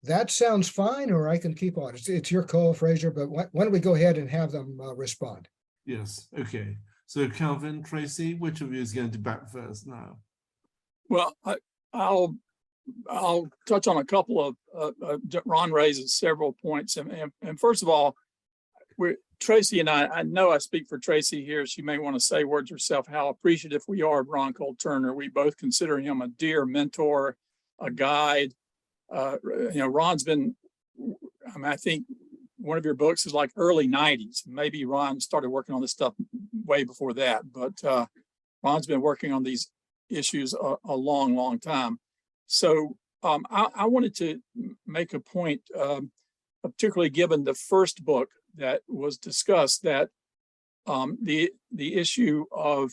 That sounds fine, or I can keep on. It's your call, Fraser, but why don't we go ahead and have them respond? Yes, okay. So Calvin, Tracy, which of you is going to back first now? Well, I'll touch on a couple of, Ron raises several points. And first of all, Tracy and I know I speak for Tracy here. She may want to say words herself, how appreciative we are of Ron Cole Turner. We both consider him a dear mentor, a guide. Ron's been, I think one of your books is like early 90s. Maybe Ron started working on this stuff way before that, but Ron's been working on these issues a long, long time. So I wanted to make a point, particularly given the first book that was discussed, that the issue of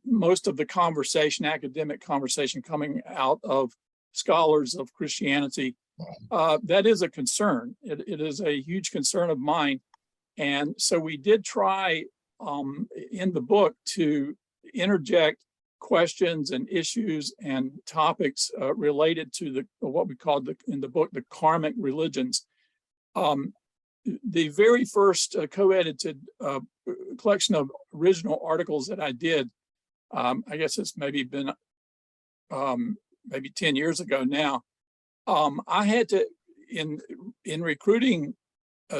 most of the conversation, academic conversation coming out of scholars of Christianity that is a concern. It is a huge concern of mine. And so we did try in the book to interject questions and issues and topics related to what we called in the book, the karmic religions. The very first co-edited collection of original articles that I did, I guess it's maybe been maybe 10 years ago now. I had to, in recruiting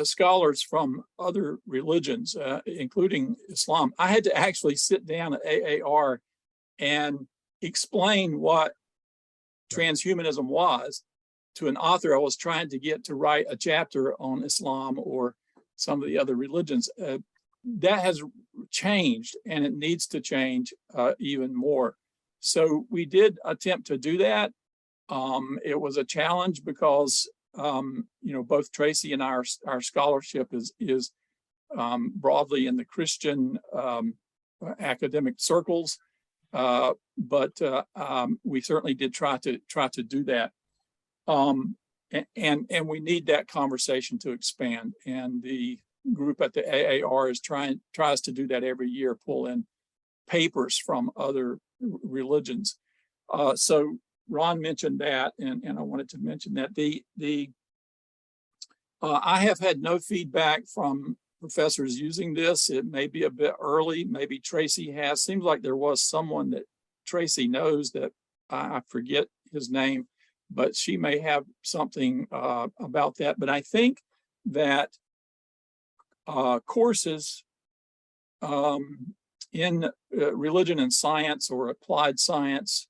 scholars from other religions, including Islam, I had to actually sit down at AAR and explain what transhumanism was to an author I was trying to get to write a chapter on Islam or some of the other religions. That has changed, and it needs to change even more. So we did attempt to do that. It was a challenge because both Tracy and our scholarship is broadly in the Christian academic circles, but we certainly did try to do that, and we need that conversation to expand. And the group at the AAR tries to do that every year, pull in papers from other religions. So Ron mentioned that, and I wanted to mention that I have had no feedback from professors using this. It may be a bit early. Maybe Tracy has. Seems like there was someone that Tracy knows that I forget his name, but she may have something about that. But I think that courses in religion and science or applied science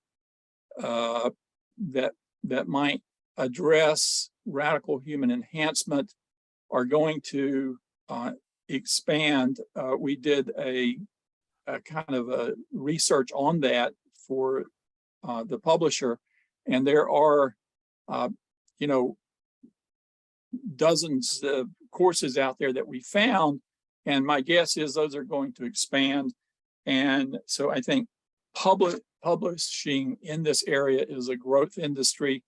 that might address radical human enhancement are going to expand. We did a kind of a research on that for the publisher, and there are dozens of courses out there that we found, and my guess is those are going to expand. And so I think publishing in this area is a growth industry.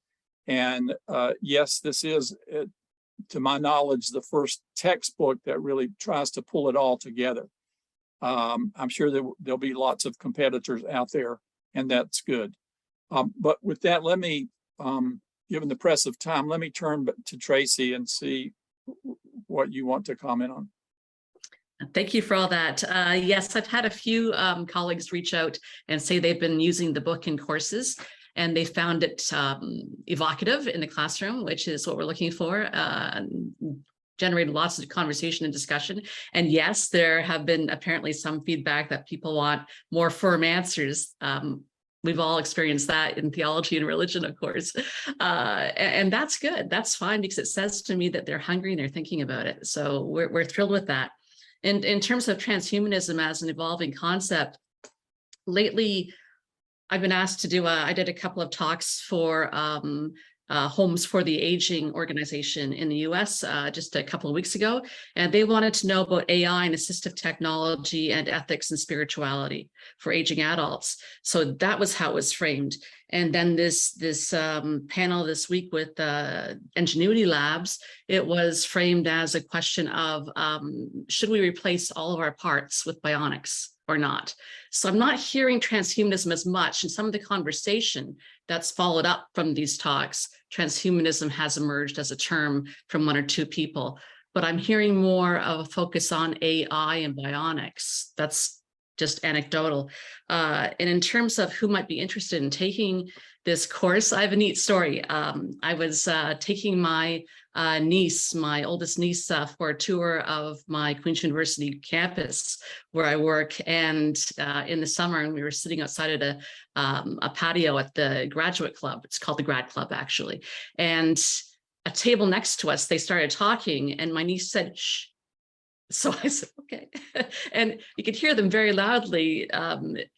And yes, this is, to my knowledge, the first textbook that really tries to pull it all together. I'm sure there'll be lots of competitors out there, and that's good. But with that, let me, given the press of time, let me turn to Tracy and see what you want to comment on. Thank you for all that. Yes, I've had a few colleagues reach out and say they've been using the book in courses, and they found it evocative in the classroom, which is what we're looking for. Generated lots of conversation and discussion. And yes, there have been apparently some feedback that people want more firm answers. We've all experienced that in theology and religion, of course. And that's good. That's fine, because it says to me that they're hungry and they're thinking about it. So we're thrilled with that. And in terms of transhumanism as an evolving concept, lately, I've been asked to do, I did a couple of talks for Homes for the Aging organization in the US just a couple of weeks ago, and they wanted to know about AI and assistive technology and ethics and spirituality for aging adults. So that was how it was framed. And then this panel this week with Ingenuity Labs, it was framed as a question of should we replace all of our parts with bionics or not? So I'm not hearing transhumanism as much. In some of the conversation that's followed up from these talks, transhumanism has emerged as a term from one or two people, but I'm hearing more of a focus on AI and bionics. That's just anecdotal. And in terms of who might be interested in taking this course, I have a neat story. I was taking my niece, my oldest niece, for a tour of my Queen's University campus where I work. And in the summer, and we were sitting outside at a patio at the graduate club. It's called the Grad Club, actually. And a table next to us, they started talking, and my niece said, "Shh." So I said, okay. And you could hear them very loudly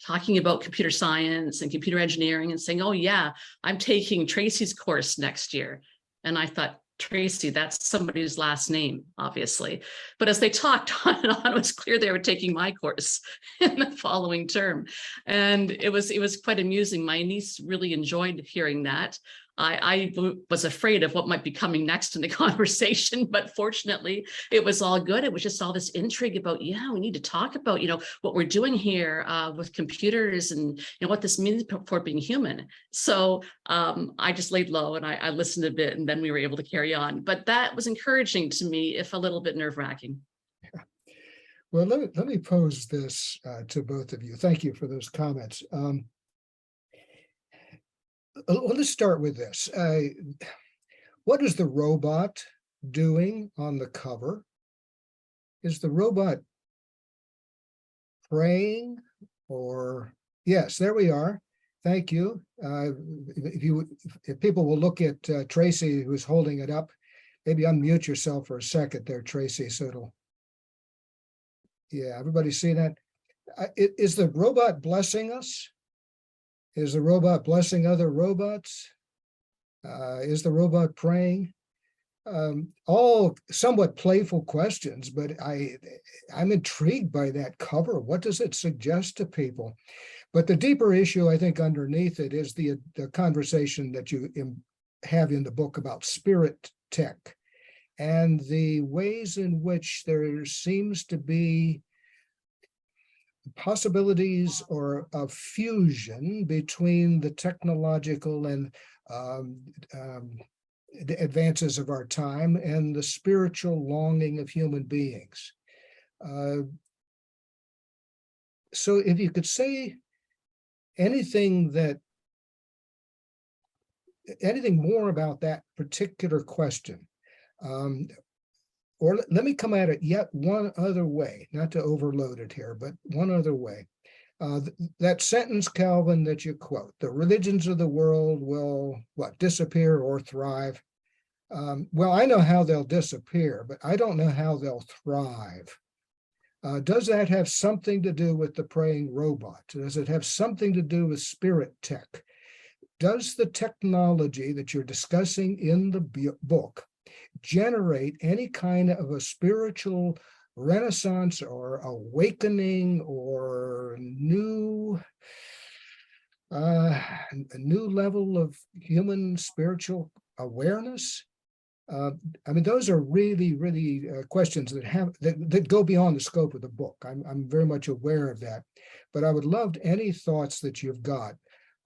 talking about computer science and computer engineering and saying, oh yeah, I'm taking Tracy's course next year. And I thought, Tracy, that's somebody's last name, obviously. But as they talked on and on, it was clear they were taking my course in the following term. And it was quite amusing. My niece really enjoyed hearing that. I was afraid of what might be coming next in the conversation, but fortunately it was all good. It was just all this intrigue about, yeah, we need to talk about, what we're doing here with computers and what this means for being human. So I just laid low and I listened a bit, and then we were able to carry on. But that was encouraging to me, if a little bit nerve-wracking. Well, let me pose this to both of you. Thank you for those comments. Let's start with this. What is the robot doing on the cover? Is the robot praying or, yes, there we are. Thank you. If people will look at Tracy, who's holding it up, maybe unmute yourself for a second there, Tracy, so it'll, yeah, everybody see that? Is the robot blessing us? Is the robot blessing other robots? Is the robot praying? All somewhat playful questions, but I'm intrigued by that cover. What does it suggest to people? But the deeper issue, I think, underneath it is the conversation that you have in the book about spirit tech and the ways in which there seems to be possibilities or a fusion between the technological and the advances of our time and the spiritual longing of human beings. So if you could say anything more about that particular question, or let me come at it yet one other way, not to overload it here, but one other way. That sentence, Calvin, that you quote, the religions of the world will, disappear or thrive? Well, I know how they'll disappear, but I don't know how they'll thrive. Does that have something to do with the praying robot? Does it have something to do with spirit tech? Does the technology that you're discussing in the book generate any kind of a spiritual renaissance or awakening or a new level of human spiritual awareness? I mean, those are really, really questions that go beyond the scope of the book. I'm very much aware of that, but I would love any thoughts that you've got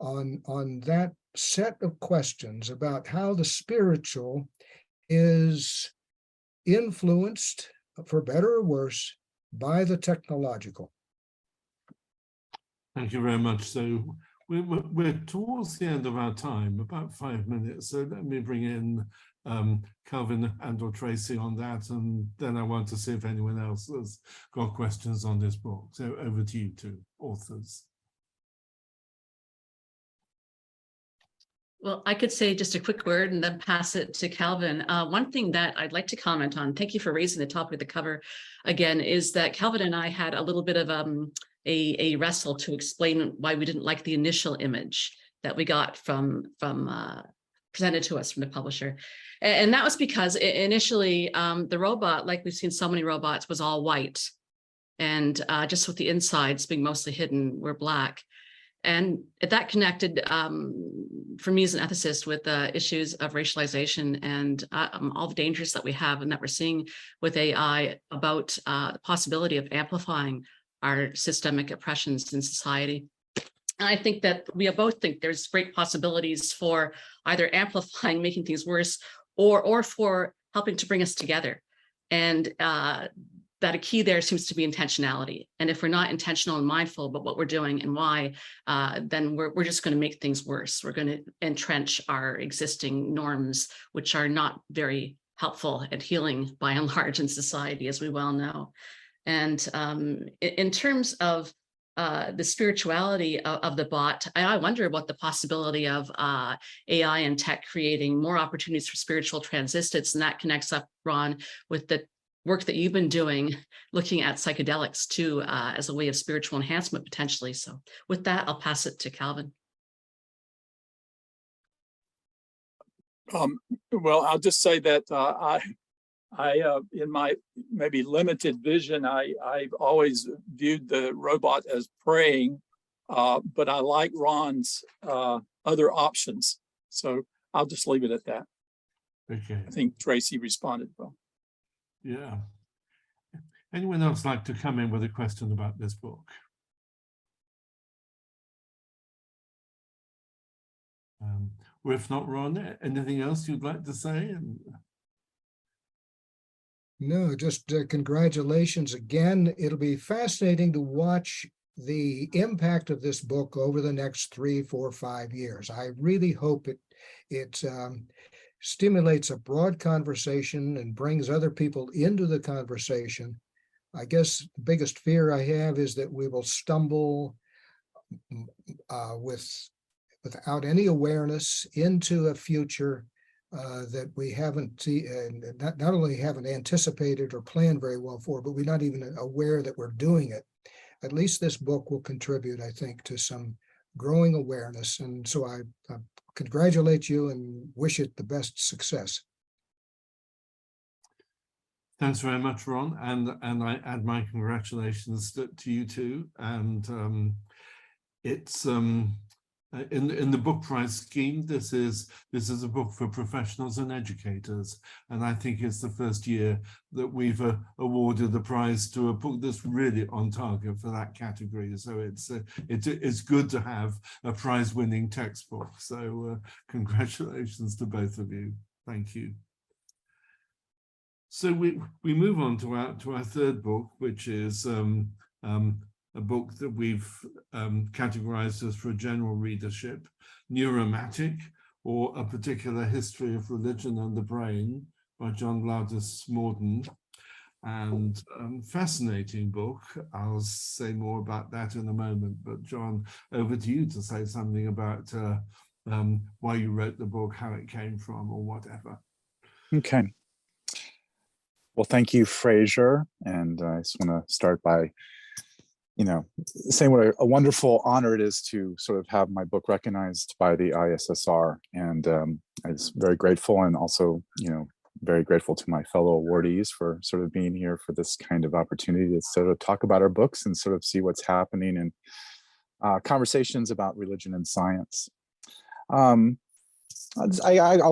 on that set of questions about how the spiritual is influenced, for better or worse, by the technological. Thank you very much. So we're towards the end of our time, about 5 minutes. So let me bring in Calvin and/or Tracy on that, and then I want to see if anyone else has got questions on this book. So over to you two authors. Well, I could say just a quick word and then pass it to Calvin. One thing that I'd like to comment on, thank you for raising the topic of the cover again, is that Calvin and I had a little bit of a wrestle to explain why we didn't like the initial image that we got from presented to us from the publisher. And that was because initially the robot, like we've seen so many robots, was all white. And just with the insides being mostly hidden, were black. And that connected for me as an ethicist with issues of racialization and all the dangers that we have and that we're seeing with AI about the possibility of amplifying our systemic oppressions in society. And I think that we both think there's great possibilities for either amplifying, making things worse, or for helping to bring us together. And that a key there seems to be intentionality. And if we're not intentional and mindful about what we're doing and why, then we're just going to make things worse. We're going to entrench our existing norms, which are not very helpful and healing by and large in society, as we well know. And in terms of the spirituality of the bot, I wonder about the possibility of AI and tech creating more opportunities for spiritual transistence. And that connects up, Ron, with the work that you've been doing, looking at psychedelics too, as a way of spiritual enhancement potentially. So with that, I'll pass it to Calvin. Well, I'll just say that I in my maybe limited vision, I've always viewed the robot as praying, but I like Ron's other options. So I'll just leave it at that. Okay, I think Tracy responded well. yeah. Anyone else like to come in with a question about this book? Or if not, Ron, anything else you'd like to say? No, just congratulations again. It'll be fascinating to watch the impact of this book over the next 3, 4, 5 years. I really hope it stimulates a broad conversation and brings other people into the conversation. I guess the biggest fear I have is that we will stumble without any awareness into a future that we haven't not only haven't anticipated or planned very well for, but we're not even aware that we're doing it. At least this book will contribute, I think, to some growing awareness. And so I congratulate you and wish it the best success. Thanks very much, Ron, and I add my congratulations to you too. And it's in the book prize scheme, this is a book for professionals and educators, and I think it's the first year that we've awarded the prize to a book that's really on target for that category. So it's good to have a prize-winning textbook. So congratulations to both of you. Thank you. So we move on to our third book, which is a book that we've categorized as for general readership, Neuromatic, or A Particular History of Religion and the Brain by John Gladys Morden. And fascinating book. I'll say more about that in a moment, but John, over to you to say something about why you wrote the book, how it came from, or whatever. Okay. Well, thank you, Fraser. And I just want to start by saying what a wonderful honor it is to sort of have my book recognized by the ISSR. And I'm very grateful, and also, very grateful to my fellow awardees for sort of being here for this kind of opportunity to sort of talk about our books and sort of see what's happening in conversations about religion and science. I'll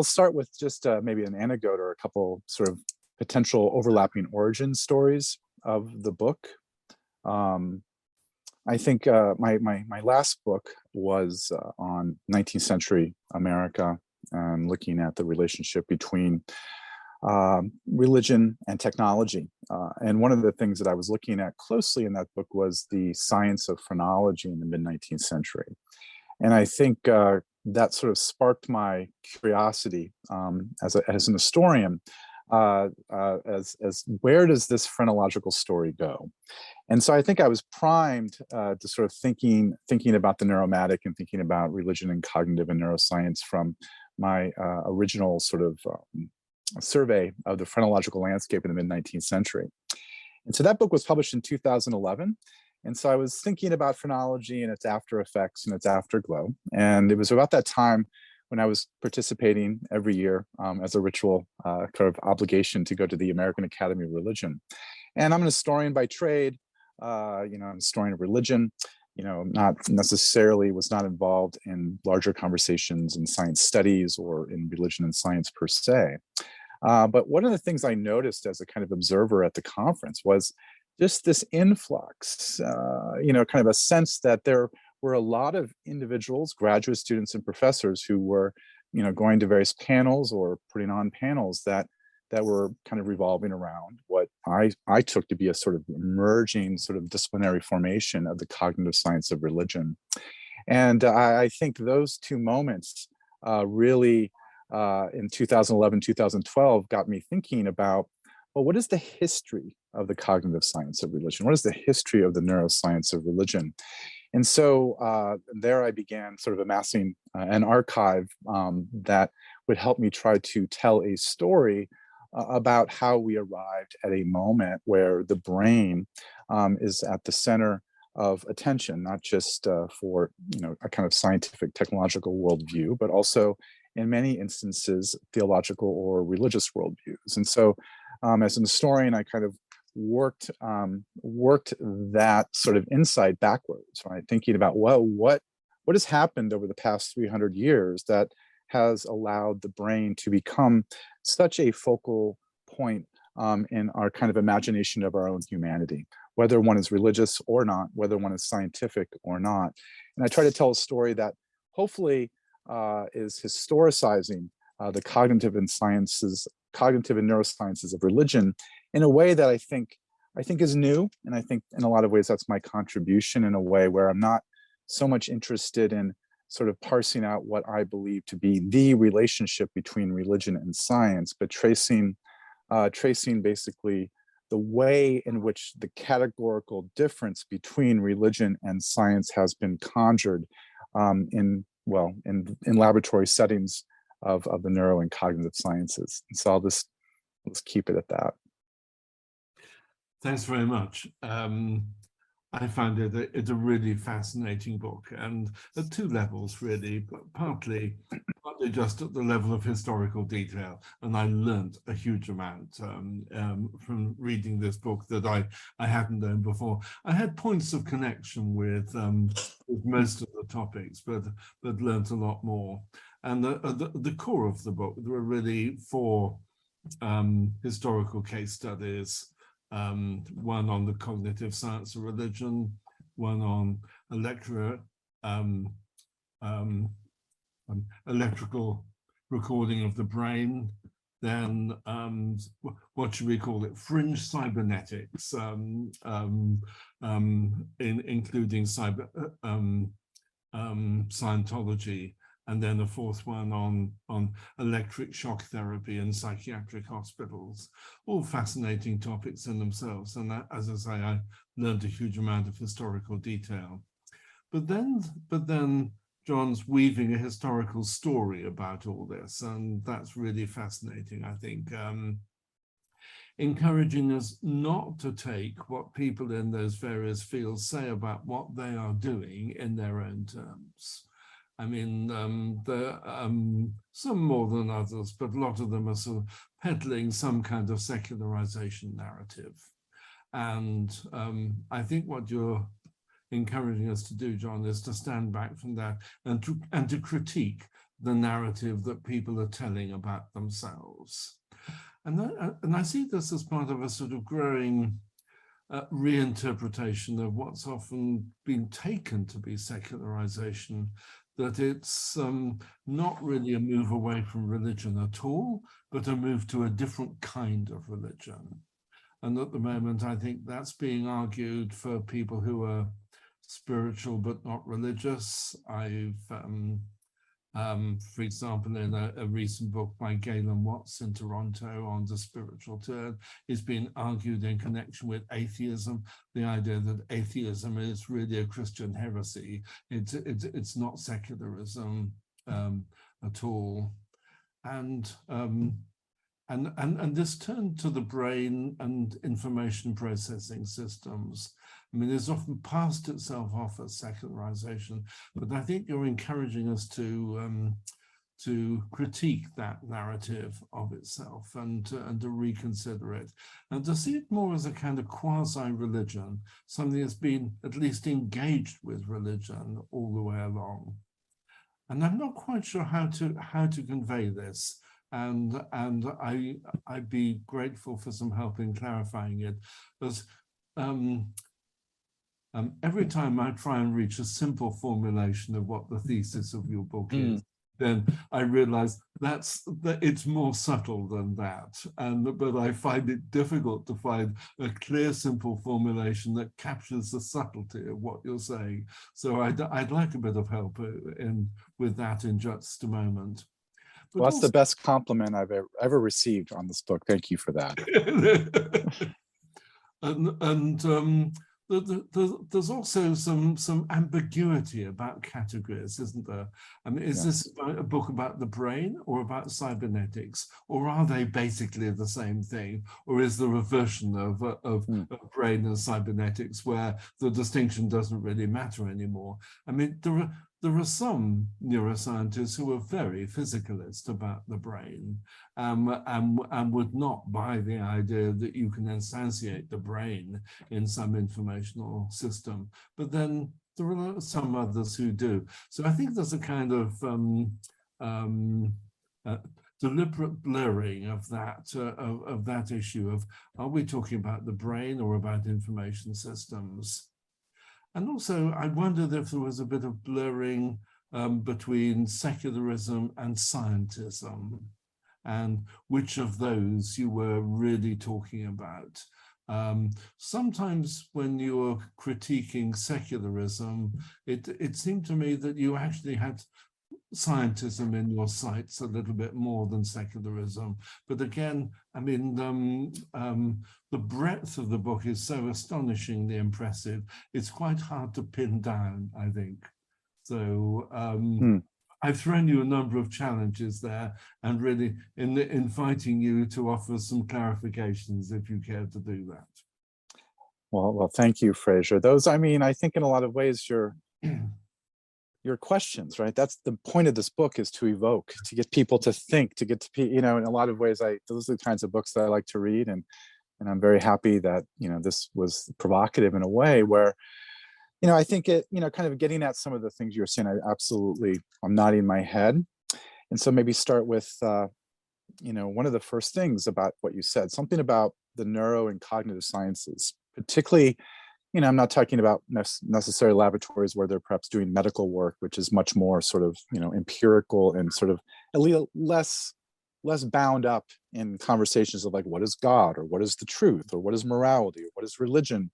start with just maybe an anecdote or a couple sort of potential overlapping origin stories of the book. I think my last book was on 19th century America, and looking at the relationship between religion and technology. And one of the things that I was looking at closely in that book was the science of phrenology in the mid-19th century. And I think that sort of sparked my curiosity as an historian, as where does this phrenological story go? And so I think I was primed to sort of thinking about the neuromatic and thinking about religion and cognitive and neuroscience from my original sort of survey of the phrenological landscape in the mid-19th century. And so that book was published in 2011. And so I was thinking about phrenology and its after effects and its afterglow. And it was about that time when I was participating every year as a ritual kind of obligation to go to the American Academy of Religion. And I'm an historian by trade, I'm a historian of religion, not necessarily was not involved in larger conversations in science studies or in religion and science per se. But one of the things I noticed as a kind of observer at the conference was just this influx, kind of a sense that there were a lot of individuals, graduate students and professors who were, going to various panels or putting on panels that were kind of revolving around what I took to be a sort of emerging sort of disciplinary formation of the cognitive science of religion. And I think those two moments really in 2011, 2012 got me thinking about, well, what is the history of the cognitive science of religion? What is the history of the neuroscience of religion? And so there I began sort of amassing an archive that would help me try to tell a story about how we arrived at a moment where the brain is at the center of attention, not just for a kind of scientific technological worldview, but also in many instances theological or religious worldviews. And so as an historian, I kind of worked that sort of insight backwards, right? Thinking about, well, what has happened over the past 300 years that has allowed the brain to become such a focal point in our kind of imagination of our own humanity, whether one is religious or not, whether one is scientific or not. And I try to tell a story that hopefully is historicizing the cognitive and neurosciences of religion in a way that I think is new. And I think in a lot of ways that's my contribution, in a way where I'm not so much interested in sort of parsing out what I believe to be the relationship between religion and science, but tracing basically the way in which the categorical difference between religion and science has been conjured in laboratory settings of the neuro and cognitive sciences. And so let's keep it at that. Thanks very much. I found it's a really fascinating book, and at two levels really, but partly just at the level of historical detail. And I learned a huge amount from reading this book that I hadn't known before. I had points of connection with most of the topics, but learned a lot more. And the core of the book, there were really 4 historical case studies. One on the cognitive science of religion, one on electrical recording of the brain, then what should we call it? Fringe cybernetics, including Scientology, and then a 4th one on electric shock therapy in psychiatric hospitals. All fascinating topics in themselves. And that, as I say, I learned a huge amount of historical detail. But then John's weaving a historical story about all this, and that's really fascinating, I think. Encouraging us not to take what people in those various fields say about what they are doing in their own terms. I mean, there are some more than others, but a lot of them are sort of peddling some kind of secularization narrative. And I think what you're encouraging us to do, John, is to stand back from that and to critique the narrative that people are telling about themselves. And I see this as part of a sort of growing reinterpretation of what's often been taken to be secularization, that it's not really a move away from religion at all, but a move to a different kind of religion. And at the moment, I think that's being argued for people who are spiritual but not religious. I've, for example, in a recent book by Galen Watts in Toronto on the spiritual turn, it's been argued in connection with atheism, the idea that atheism is really a Christian heresy. It's not secularism at all. And this turn to the brain and information processing systems, I mean, it's often passed itself off as secularization, but I think you're encouraging us to critique that narrative of itself and to reconsider it, and to see it more as a kind of quasi-religion, something that's been at least engaged with religion all the way along. And I'm not quite sure how to convey this. And I'd be grateful for some help in clarifying it, because every time I try and reach a simple formulation of what the thesis of your book is, then I realize that it's more subtle than that. But I find it difficult to find a clear, simple formulation that captures the subtlety of what you're saying. So I'd like a bit of help with that in just a moment. But well, that's the best compliment I've ever received on this book. Thank you for that. There's also some ambiguity about categories, isn't there? I mean, is this a book about the brain or about cybernetics, or are they basically the same thing? Or is there a version of brain and cybernetics where the distinction doesn't really matter anymore? I mean, there are some neuroscientists who are very physicalist about the brain and would not buy the idea that you can instantiate the brain in some informational system. But then there are some others who do. So I think there's a kind of deliberate blurring of that issue of, are we talking about the brain or about information systems? And also, I wondered if there was a bit of blurring between secularism and scientism, and which of those you were really talking about. Sometimes when you were critiquing secularism, it seemed to me that you actually had scientism in your sights a little bit more than secularism. But again, I mean, the breadth of the book is so astonishingly impressive. It's quite hard to pin down, I think. So I've thrown you a number of challenges there, and really inviting you to offer some clarifications if you care to do that. Well, thank you, Fraser. Those, I mean, I think in a lot of ways your questions, right? That's the point of this book, is to evoke, to get people to think, to get to, you know, in a lot of ways, those are the kinds of books that I like to read. And I'm very happy that, you know, this was provocative in a way where, you know, I think it, you know, kind of getting at some of the things you were saying, I'm nodding my head. And so maybe start with, you know, one of the first things about what you said, something about the neuro and cognitive sciences, particularly, you know, I'm not talking about necessarily laboratories where they're perhaps doing medical work, which is much more sort of, you know, empirical and sort of a little less bound up in conversations of like, what is God, or what is the truth, or what is morality, or what is religion.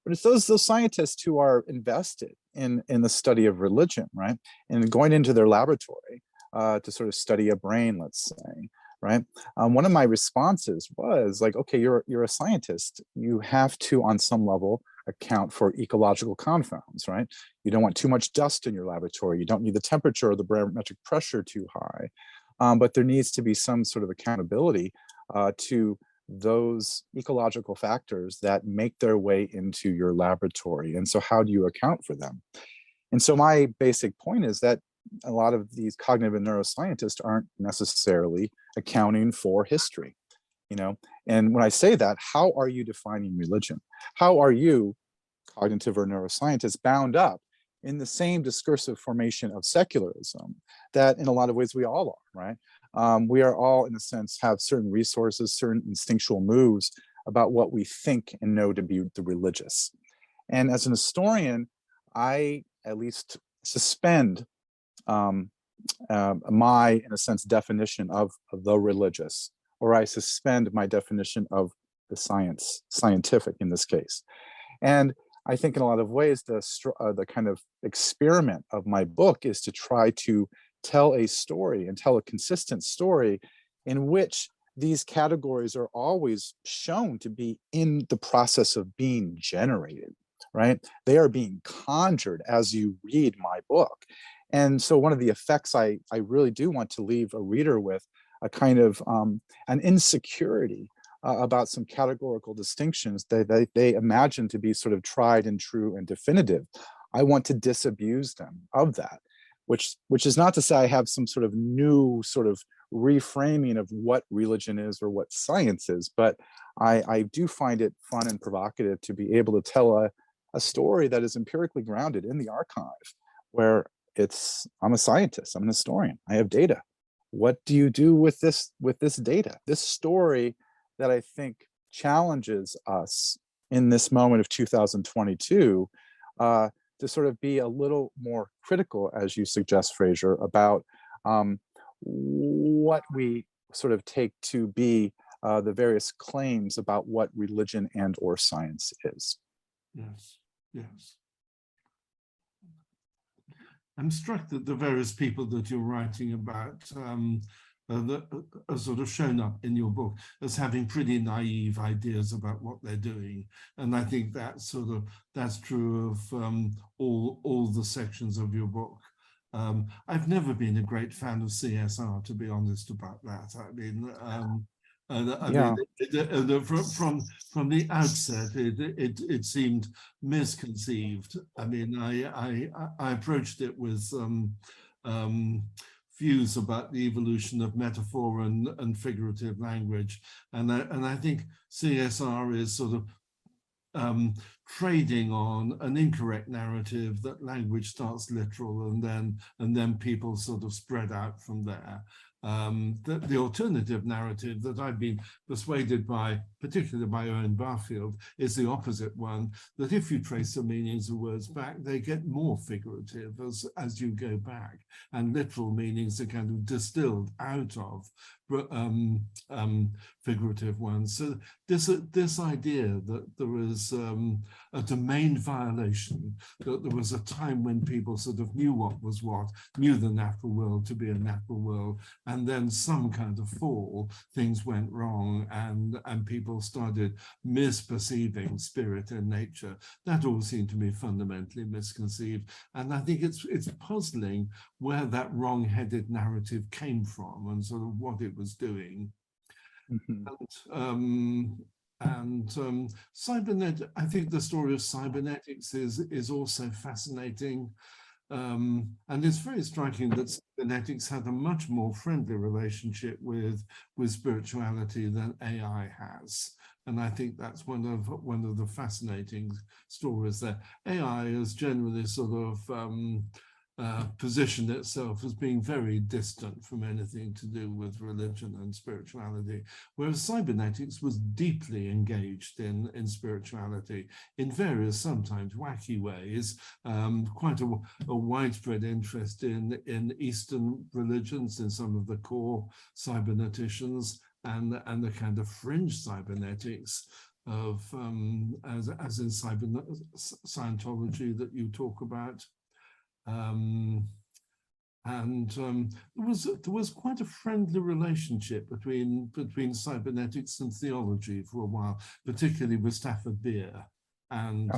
But it's those scientists who are invested in the study of religion, right? And going into their laboratory to sort of study a brain, let's say, right? One of my responses was like, okay, you're a scientist. You have to, on some level, account for ecological confounds, right? You don't want too much dust in your laboratory. You don't need the temperature or the barometric pressure too high. But there needs to be some sort of accountability to those ecological factors that make their way into your laboratory. And so how do you account for them? And so my basic point is that a lot of these cognitive and neuroscientists aren't necessarily accounting for history, you know? And when I say that, how are you defining religion? How are you, cognitive or neuroscientists, bound up in the same discursive formation of secularism that in a lot of ways we all are, right? We are all, in a sense, have certain resources, certain instinctual moves about what we think and know to be the religious. And as an historian, I at least suspend my, in a sense, definition of the religious, or I suspend my definition of the scientific in this case. And I think in a lot of ways, the kind of experiment of my book is to try to tell a story and tell a consistent story in which these categories are always shown to be in the process of being generated, right? They are being conjured as you read my book. And so one of the effects I really do want to leave a reader with a kind of an insecurity about some categorical distinctions that they imagine to be sort of tried and true and definitive. I want to disabuse them of that, which is not to say I have some sort of new sort of reframing of what religion is or what science is, but I do find it fun and provocative to be able to tell a story that is empirically grounded in the archive, where I'm a scientist, I'm an historian, I have data. What do you do with this data? This story that I think challenges us in this moment of 2022 to sort of be a little more critical, as you suggest, Fraser, about what we sort of take to be the various claims about what religion and or science is. Yes, yes. I'm struck that the various people that you're writing about are sort of shown up in your book as having pretty naive ideas about what they're doing. And I think that's true of all the sections of your book. I've never been a great fan of CSR, to be honest about that. I mean, from the outset, it seemed misconceived. I mean, I approached it with views about the evolution of metaphor and figurative language, and I think CSR is sort of trading on an incorrect narrative that language starts literal and then people sort of spread out from there. The alternative narrative that I've been persuaded by, particularly by Owen Barfield, is the opposite one, that if you trace the meanings of words back, they get more figurative as you go back, and literal meanings are kind of distilled out of figurative ones. So this idea that there was a domain violation, that there was a time when people sort of knew what was what, knew the natural world to be a natural world, and then some kind of fall, things went wrong, and people started misperceiving spirit and nature. That all seemed to me fundamentally misconceived, and I think it's puzzling where that wrong-headed narrative came from and sort of what it was doing. Cybernet, I think the story of cybernetics is also fascinating. And it's very striking that cybernetics had a much more friendly relationship with spirituality than AI has. And I think that's one of the fascinating stories there. AI is generally sort of positioned itself as being very distant from anything to do with religion and spirituality, whereas cybernetics was deeply engaged in spirituality in various, sometimes wacky ways, quite a widespread interest in Eastern religions, in some of the core cyberneticians, and the kind of fringe cybernetics of as in Scientology that you talk about. There was quite a friendly relationship between cybernetics and theology for a while, particularly with Stafford Beer. And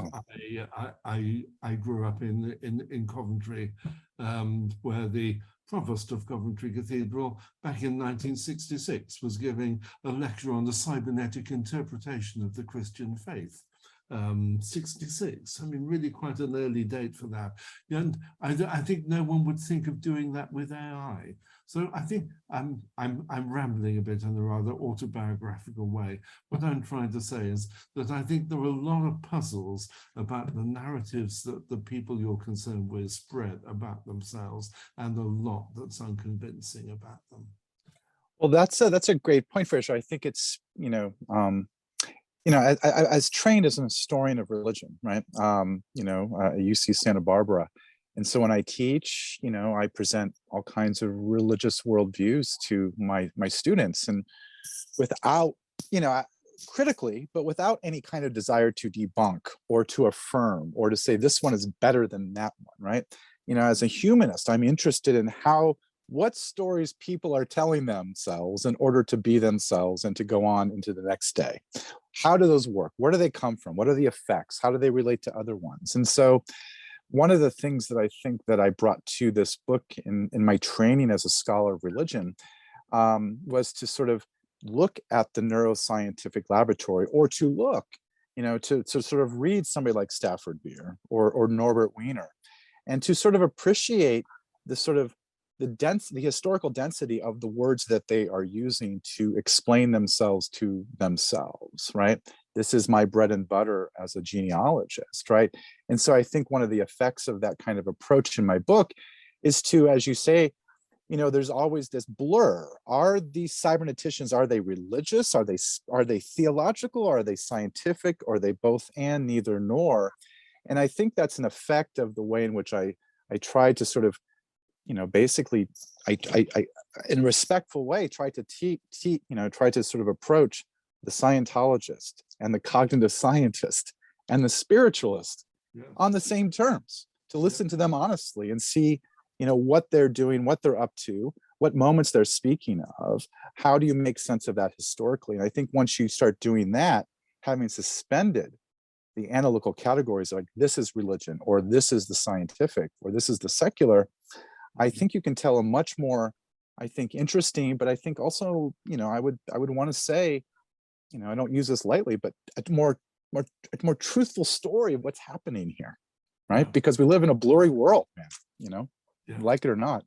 I grew up in Coventry, where the provost of Coventry Cathedral back in 1966 was giving a lecture on the cybernetic interpretation of the Christian faith. 66. I mean, really quite an early date for that. And I think no one would think of doing that with AI. So I think I'm rambling a bit in a rather autobiographical way. What I'm trying to say is that I think there are a lot of puzzles about the narratives that the people you're concerned with spread about themselves, and a lot that's unconvincing about them. Well, that's a great point, Fraser. I think it's, as trained as an historian of religion, right? At UC Santa Barbara. And so when I teach, I present all kinds of religious worldviews to my students, and without, critically, but without any kind of desire to debunk or to affirm or to say this one is better than that one, right? As a humanist, I'm interested in what stories people are telling themselves in order to be themselves and to go on into the next day. How do those work? Where do they come from? What are the effects? How do they relate to other ones? And so one of the things that I think that I brought to this book in my training as a scholar of religion was to sort of look at the neuroscientific laboratory, or to look, to sort of read somebody like Stafford Beer or Norbert Wiener, and to sort of appreciate the sort of the historical density of the words that they are using to explain themselves to themselves, right? This is my bread and butter as a genealogist, right? And so I think one of the effects of that kind of approach in my book is to, as you say, there's always this blur. Are these cyberneticians, are they religious? Are they theological? Are they scientific? Or are they both and neither nor? And I think that's an effect of the way in which I try to sort of, basically, I in a respectful way, try to try to sort of approach the Scientologist and the cognitive scientist and the spiritualist on the same terms, to listen to them honestly and see, what they're doing, what they're up to, what moments they're speaking of. How do you make sense of that historically? And I think once you start doing that, having suspended the analytical categories like this is religion, or this is the scientific, or this is the secular, I think you can tell a much more, I think, interesting, but I think also, I would want to say, I don't use this lightly, but a more truthful story of what's happening here, right? Because we live in a blurry world, man, like it or not.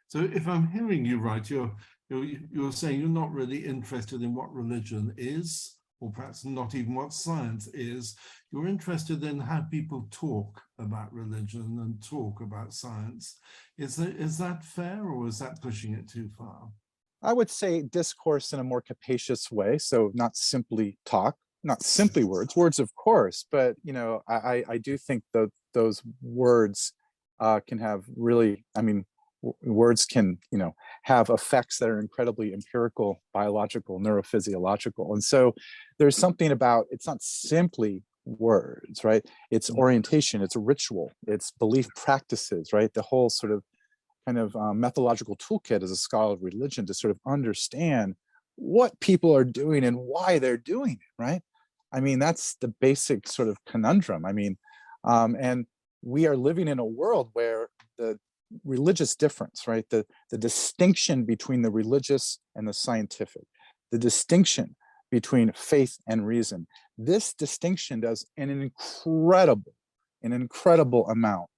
So if I'm hearing you right, you're saying you're not really interested in what religion is, or perhaps not even what science is. You're interested in how people talk about religion and talk about science. Is that fair, or is that pushing it too far? I would say discourse in a more capacious way. So not simply talk, not simply words, of course, but I do think that those words can have really, I mean, words can have effects that are incredibly empirical, biological, neurophysiological. And so there's something about, it's not simply words, right? It's orientation, it's ritual, it's belief practices, right? The whole sort of kind of methodological toolkit as a scholar of religion to sort of understand what people are doing and why they're doing it, right? I mean, that's the basic sort of conundrum. I mean, and we are living in a world where the religious difference, right? The distinction between the religious and the scientific, the distinction between faith and reason, this distinction does an incredible amount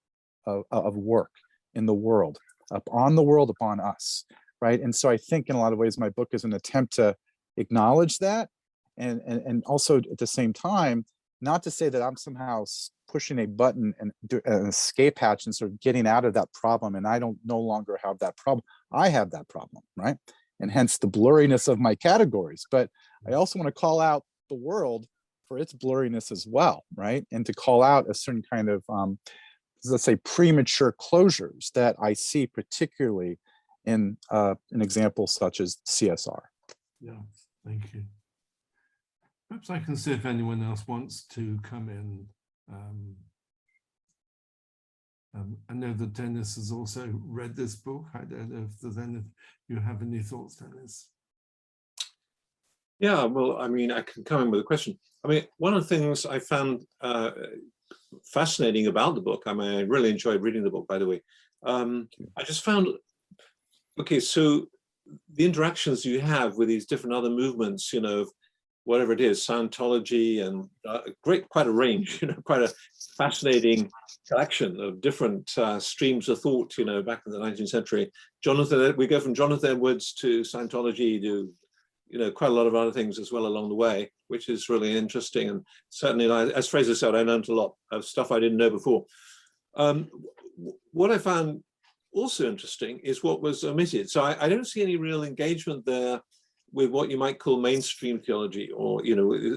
of work in the world, upon us, right? And so I think in a lot of ways, my book is an attempt to acknowledge that, and also at the same time, not to say that I'm somehow pushing a button and do an escape hatch and sort of getting out of that problem, and I don't no longer have that problem. I have that problem, right? And hence the blurriness of my categories. But I also want to call out the world for its blurriness as well, right? And to call out a certain kind of let's say premature closures that I see particularly in an example such as CSR. Yeah, thank you. Perhaps I can see if anyone else wants to come in. I know that Dennis has also read this book. I don't know if you have any thoughts, Dennis. Yeah, well, I mean, I can come in with a question. I mean, one of the things I found fascinating about the book, I mean, I really enjoyed reading the book, by the way. I just found, okay, so the interactions you have with these different other movements, whatever it is, Scientology, and quite a range, quite a fascinating collection of different streams of thought, back in the 19th century. We go from Jonathan Edwards to Scientology to, quite a lot of other things as well along the way, which is really interesting. And certainly, as Fraser said, I learned a lot of stuff I didn't know before. What I found also interesting is what was omitted. So I don't see any real engagement there with what you might call mainstream theology, or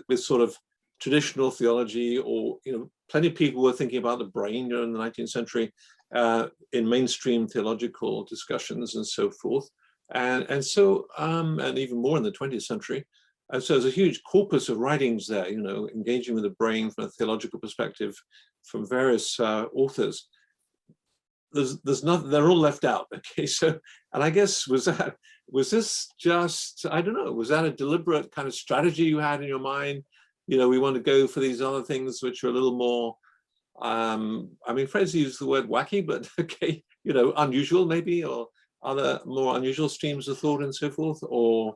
with sort of traditional theology, or plenty of people were thinking about the brain during the 19th century in mainstream theological discussions and so forth, and even more in the 20th century. And so there's a huge corpus of writings there, engaging with the brain from a theological perspective from various authors. There's nothing, they're all left out. Okay, so, and I guess was this just, I don't know, was that a deliberate kind of strategy you had in your mind? We want to go for these other things which are a little more, I mean, Fraser used the word wacky, but okay, unusual maybe, or other more unusual streams of thought and so forth, or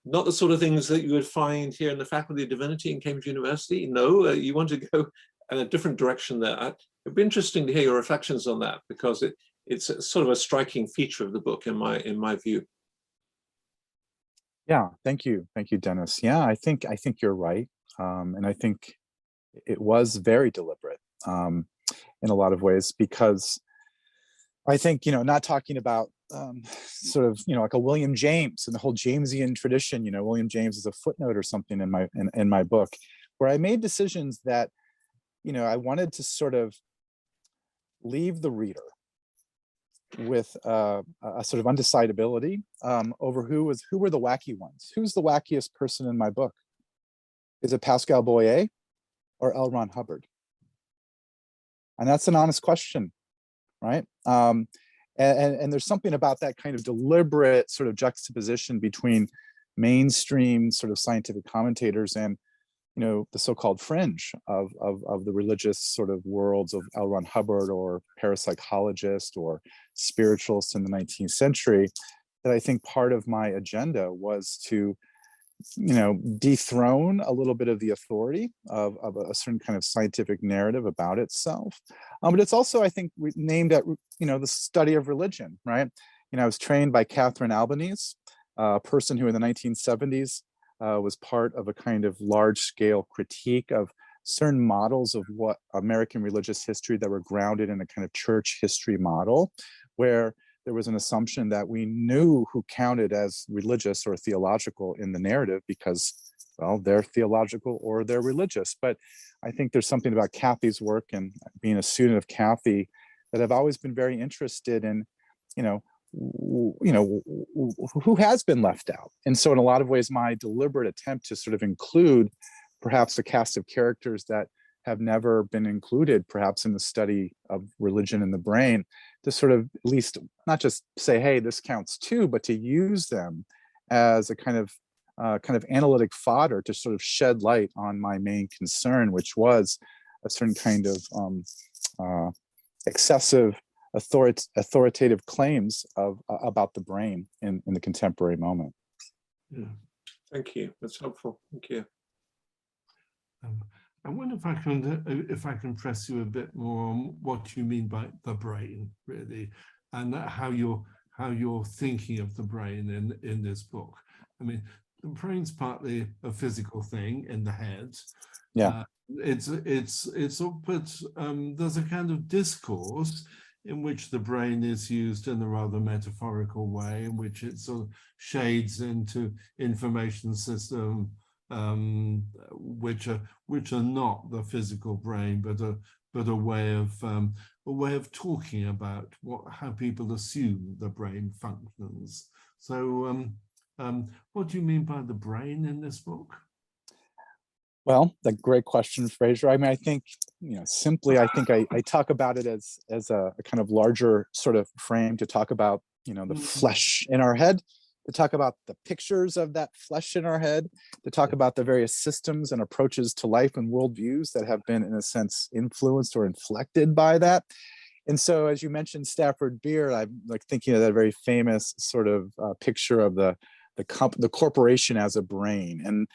not the sort of things that you would find here in the Faculty of Divinity in Cambridge University. No, you want to go in a different direction there. It'd be interesting to hear your reflections on that, because it's sort of a striking feature of the book in my view. Yeah, thank you, Dennis. Yeah, I think you're right, and I think it was very deliberate in a lot of ways, because I think not talking about sort of like a William James and the whole Jamesian tradition. William James is a footnote or something in my book, where I made decisions that I wanted to sort of leave the reader with a sort of undecidability over who were the wacky ones. Who's the wackiest person in my book? Is it Pascal Boyer or L. Ron Hubbard? And that's an honest question, right? And there's something about that kind of deliberate sort of juxtaposition between mainstream sort of scientific commentators and the so-called fringe of the religious sort of worlds of L. Ron Hubbard or parapsychologists or spiritualists in the 19th century, that I think part of my agenda was to, dethrone a little bit of the authority of a certain kind of scientific narrative about itself. But it's also, I think, named at, the study of religion, right? I was trained by Catherine Albanese, a person who in the 1970s was part of a kind of large-scale critique of certain models of what American religious history that were grounded in a kind of church history model, where there was an assumption that we knew who counted as religious or theological in the narrative because, well, they're theological or they're religious. But I think there's something about Kathy's work and being a student of Kathy that I've always been very interested in, who has been left out. And so in a lot of ways, my deliberate attempt to sort of include perhaps a cast of characters that have never been included, perhaps in the study of religion in the brain, to sort of at least not just say, hey, this counts too, but to use them as a kind of analytic fodder to sort of shed light on my main concern, which was a certain kind of excessive authoritative claims about the brain in the contemporary moment. Yeah. Thank you. That's helpful. Thank you. I wonder if I can press you a bit more on what you mean by the brain, really, and how you're thinking of the brain in this book. I mean, the brain's partly a physical thing in the head. Yeah. But there's a kind of discourse in which the brain is used in a rather metaphorical way, in which it sort of shades into information system, which are not the physical brain, but a way of talking about how people assume the brain functions. So, what do you mean by the brain in this book? Well, that's a great question, Fraser. I mean, I think, simply, I think I talk about it as a kind of larger sort of frame to talk about, the flesh in our head, to talk about the pictures of that flesh in our head, to talk about the various systems and approaches to life and worldviews that have been, in a sense, influenced or inflected by that. And so, as you mentioned, Stafford Beer, I'm like thinking of that very famous sort of picture of the corporation as a brain. And,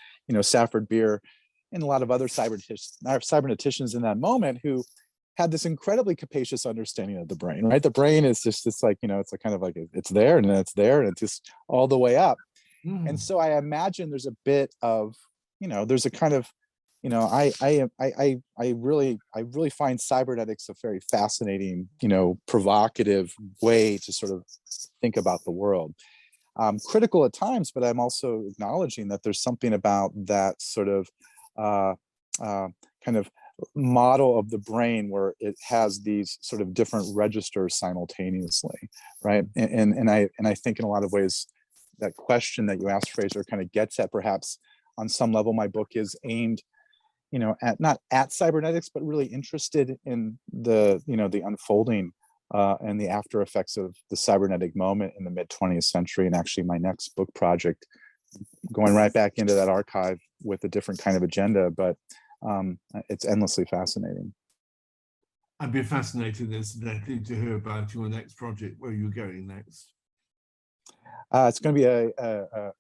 Stafford Beer and a lot of other cyberneticians in that moment who had this incredibly capacious understanding of the brain, right? The brain is just this like, it's a kind of like, it's there and then it's there and it's just all the way up. And so I imagine there's a bit of, there's a kind of, I really find cybernetics a very fascinating, provocative way to sort of think about the world. Critical at times, but I'm also acknowledging that there's something about that sort of kind of model of the brain where it has these sort of different registers simultaneously, right? And I think in a lot of ways that question that you asked, Fraser, kind of gets at, perhaps on some level my book is aimed, at not at cybernetics, but really interested in the unfolding and the after effects of the cybernetic moment in the mid-20th century. And actually my next book project, going right back into that archive with a different kind of agenda, but it's endlessly fascinating. I'd be fascinated, incidentally, to hear about your next project. Where you're going next? It's going to be a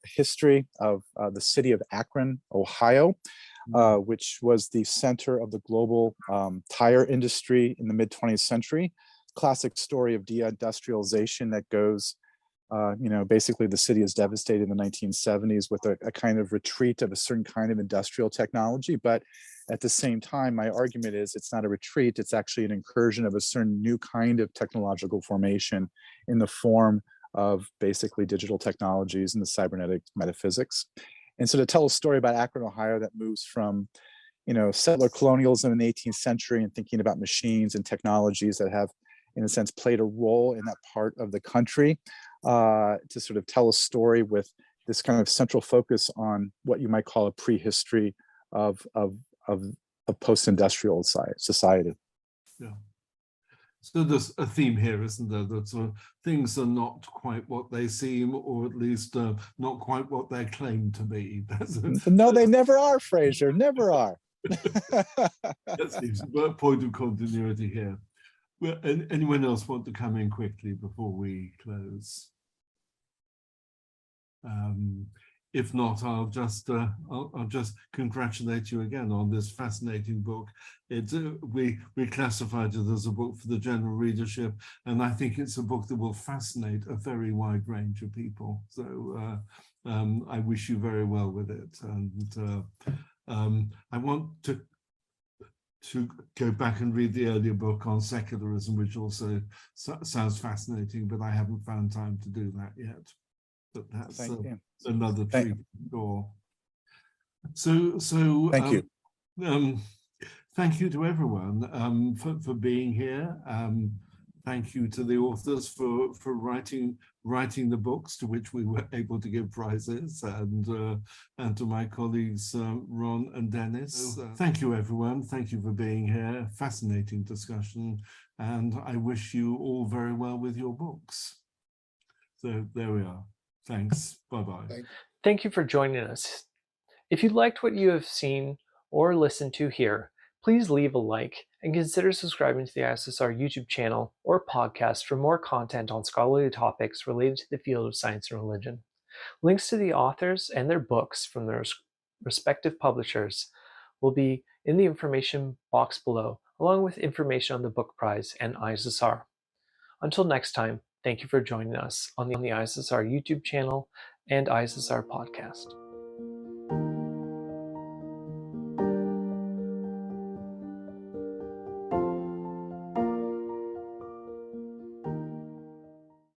history of the city of Akron, Ohio, which was the center of the global tire industry in the mid-20th century. Classic story of deindustrialization that goes, basically the city is devastated in the 1970s with a kind of retreat of a certain kind of industrial technology. But at the same time, my argument is it's not a retreat, it's actually an incursion of a certain new kind of technological formation in the form of basically digital technologies and the cybernetic metaphysics. And so to tell a story about Akron, Ohio, that moves from, settler colonialism in the 18th century and thinking about machines and technologies that have, in a sense, played a role in that part of the country, to sort of tell a story with this kind of central focus on what you might call a prehistory of post-industrial society. Yeah. So there's a theme here, isn't there? That sort of things are not quite what they seem, or at least not quite what they're claimed to be. No, they never are, Fraser. Never are. That seems a point of continuity here. Well, anyone else want to come in quickly before we close? If not, I'll just congratulate you again on this fascinating book. We classified it as a book for the general readership, and I think it's a book that will fascinate a very wide range of people. So I wish you very well with it. And I want to go back and read the earlier book on secularism, which also sounds fascinating, but I haven't found time to do that yet. But that's another treat. So Thank you. Thank you to everyone for being here. Thank you to the authors for writing the books to which we were able to give prizes, and to my colleagues Ron and Dennis. Thank you, everyone. Thank you for being here. Fascinating discussion, and I wish you all very well with your books. So there we are. Thanks. Bye-bye. Thank you for joining us. If you liked what you have seen or listened to here, please leave a like and consider subscribing to the ISSR YouTube channel or podcast for more content on scholarly topics related to the field of science and religion. Links to the authors and their books from their respective publishers will be in the information box below, along with information on the Book Prize and ISSR. Until next time, thank you for joining us on the ISSR YouTube channel and ISSR podcast.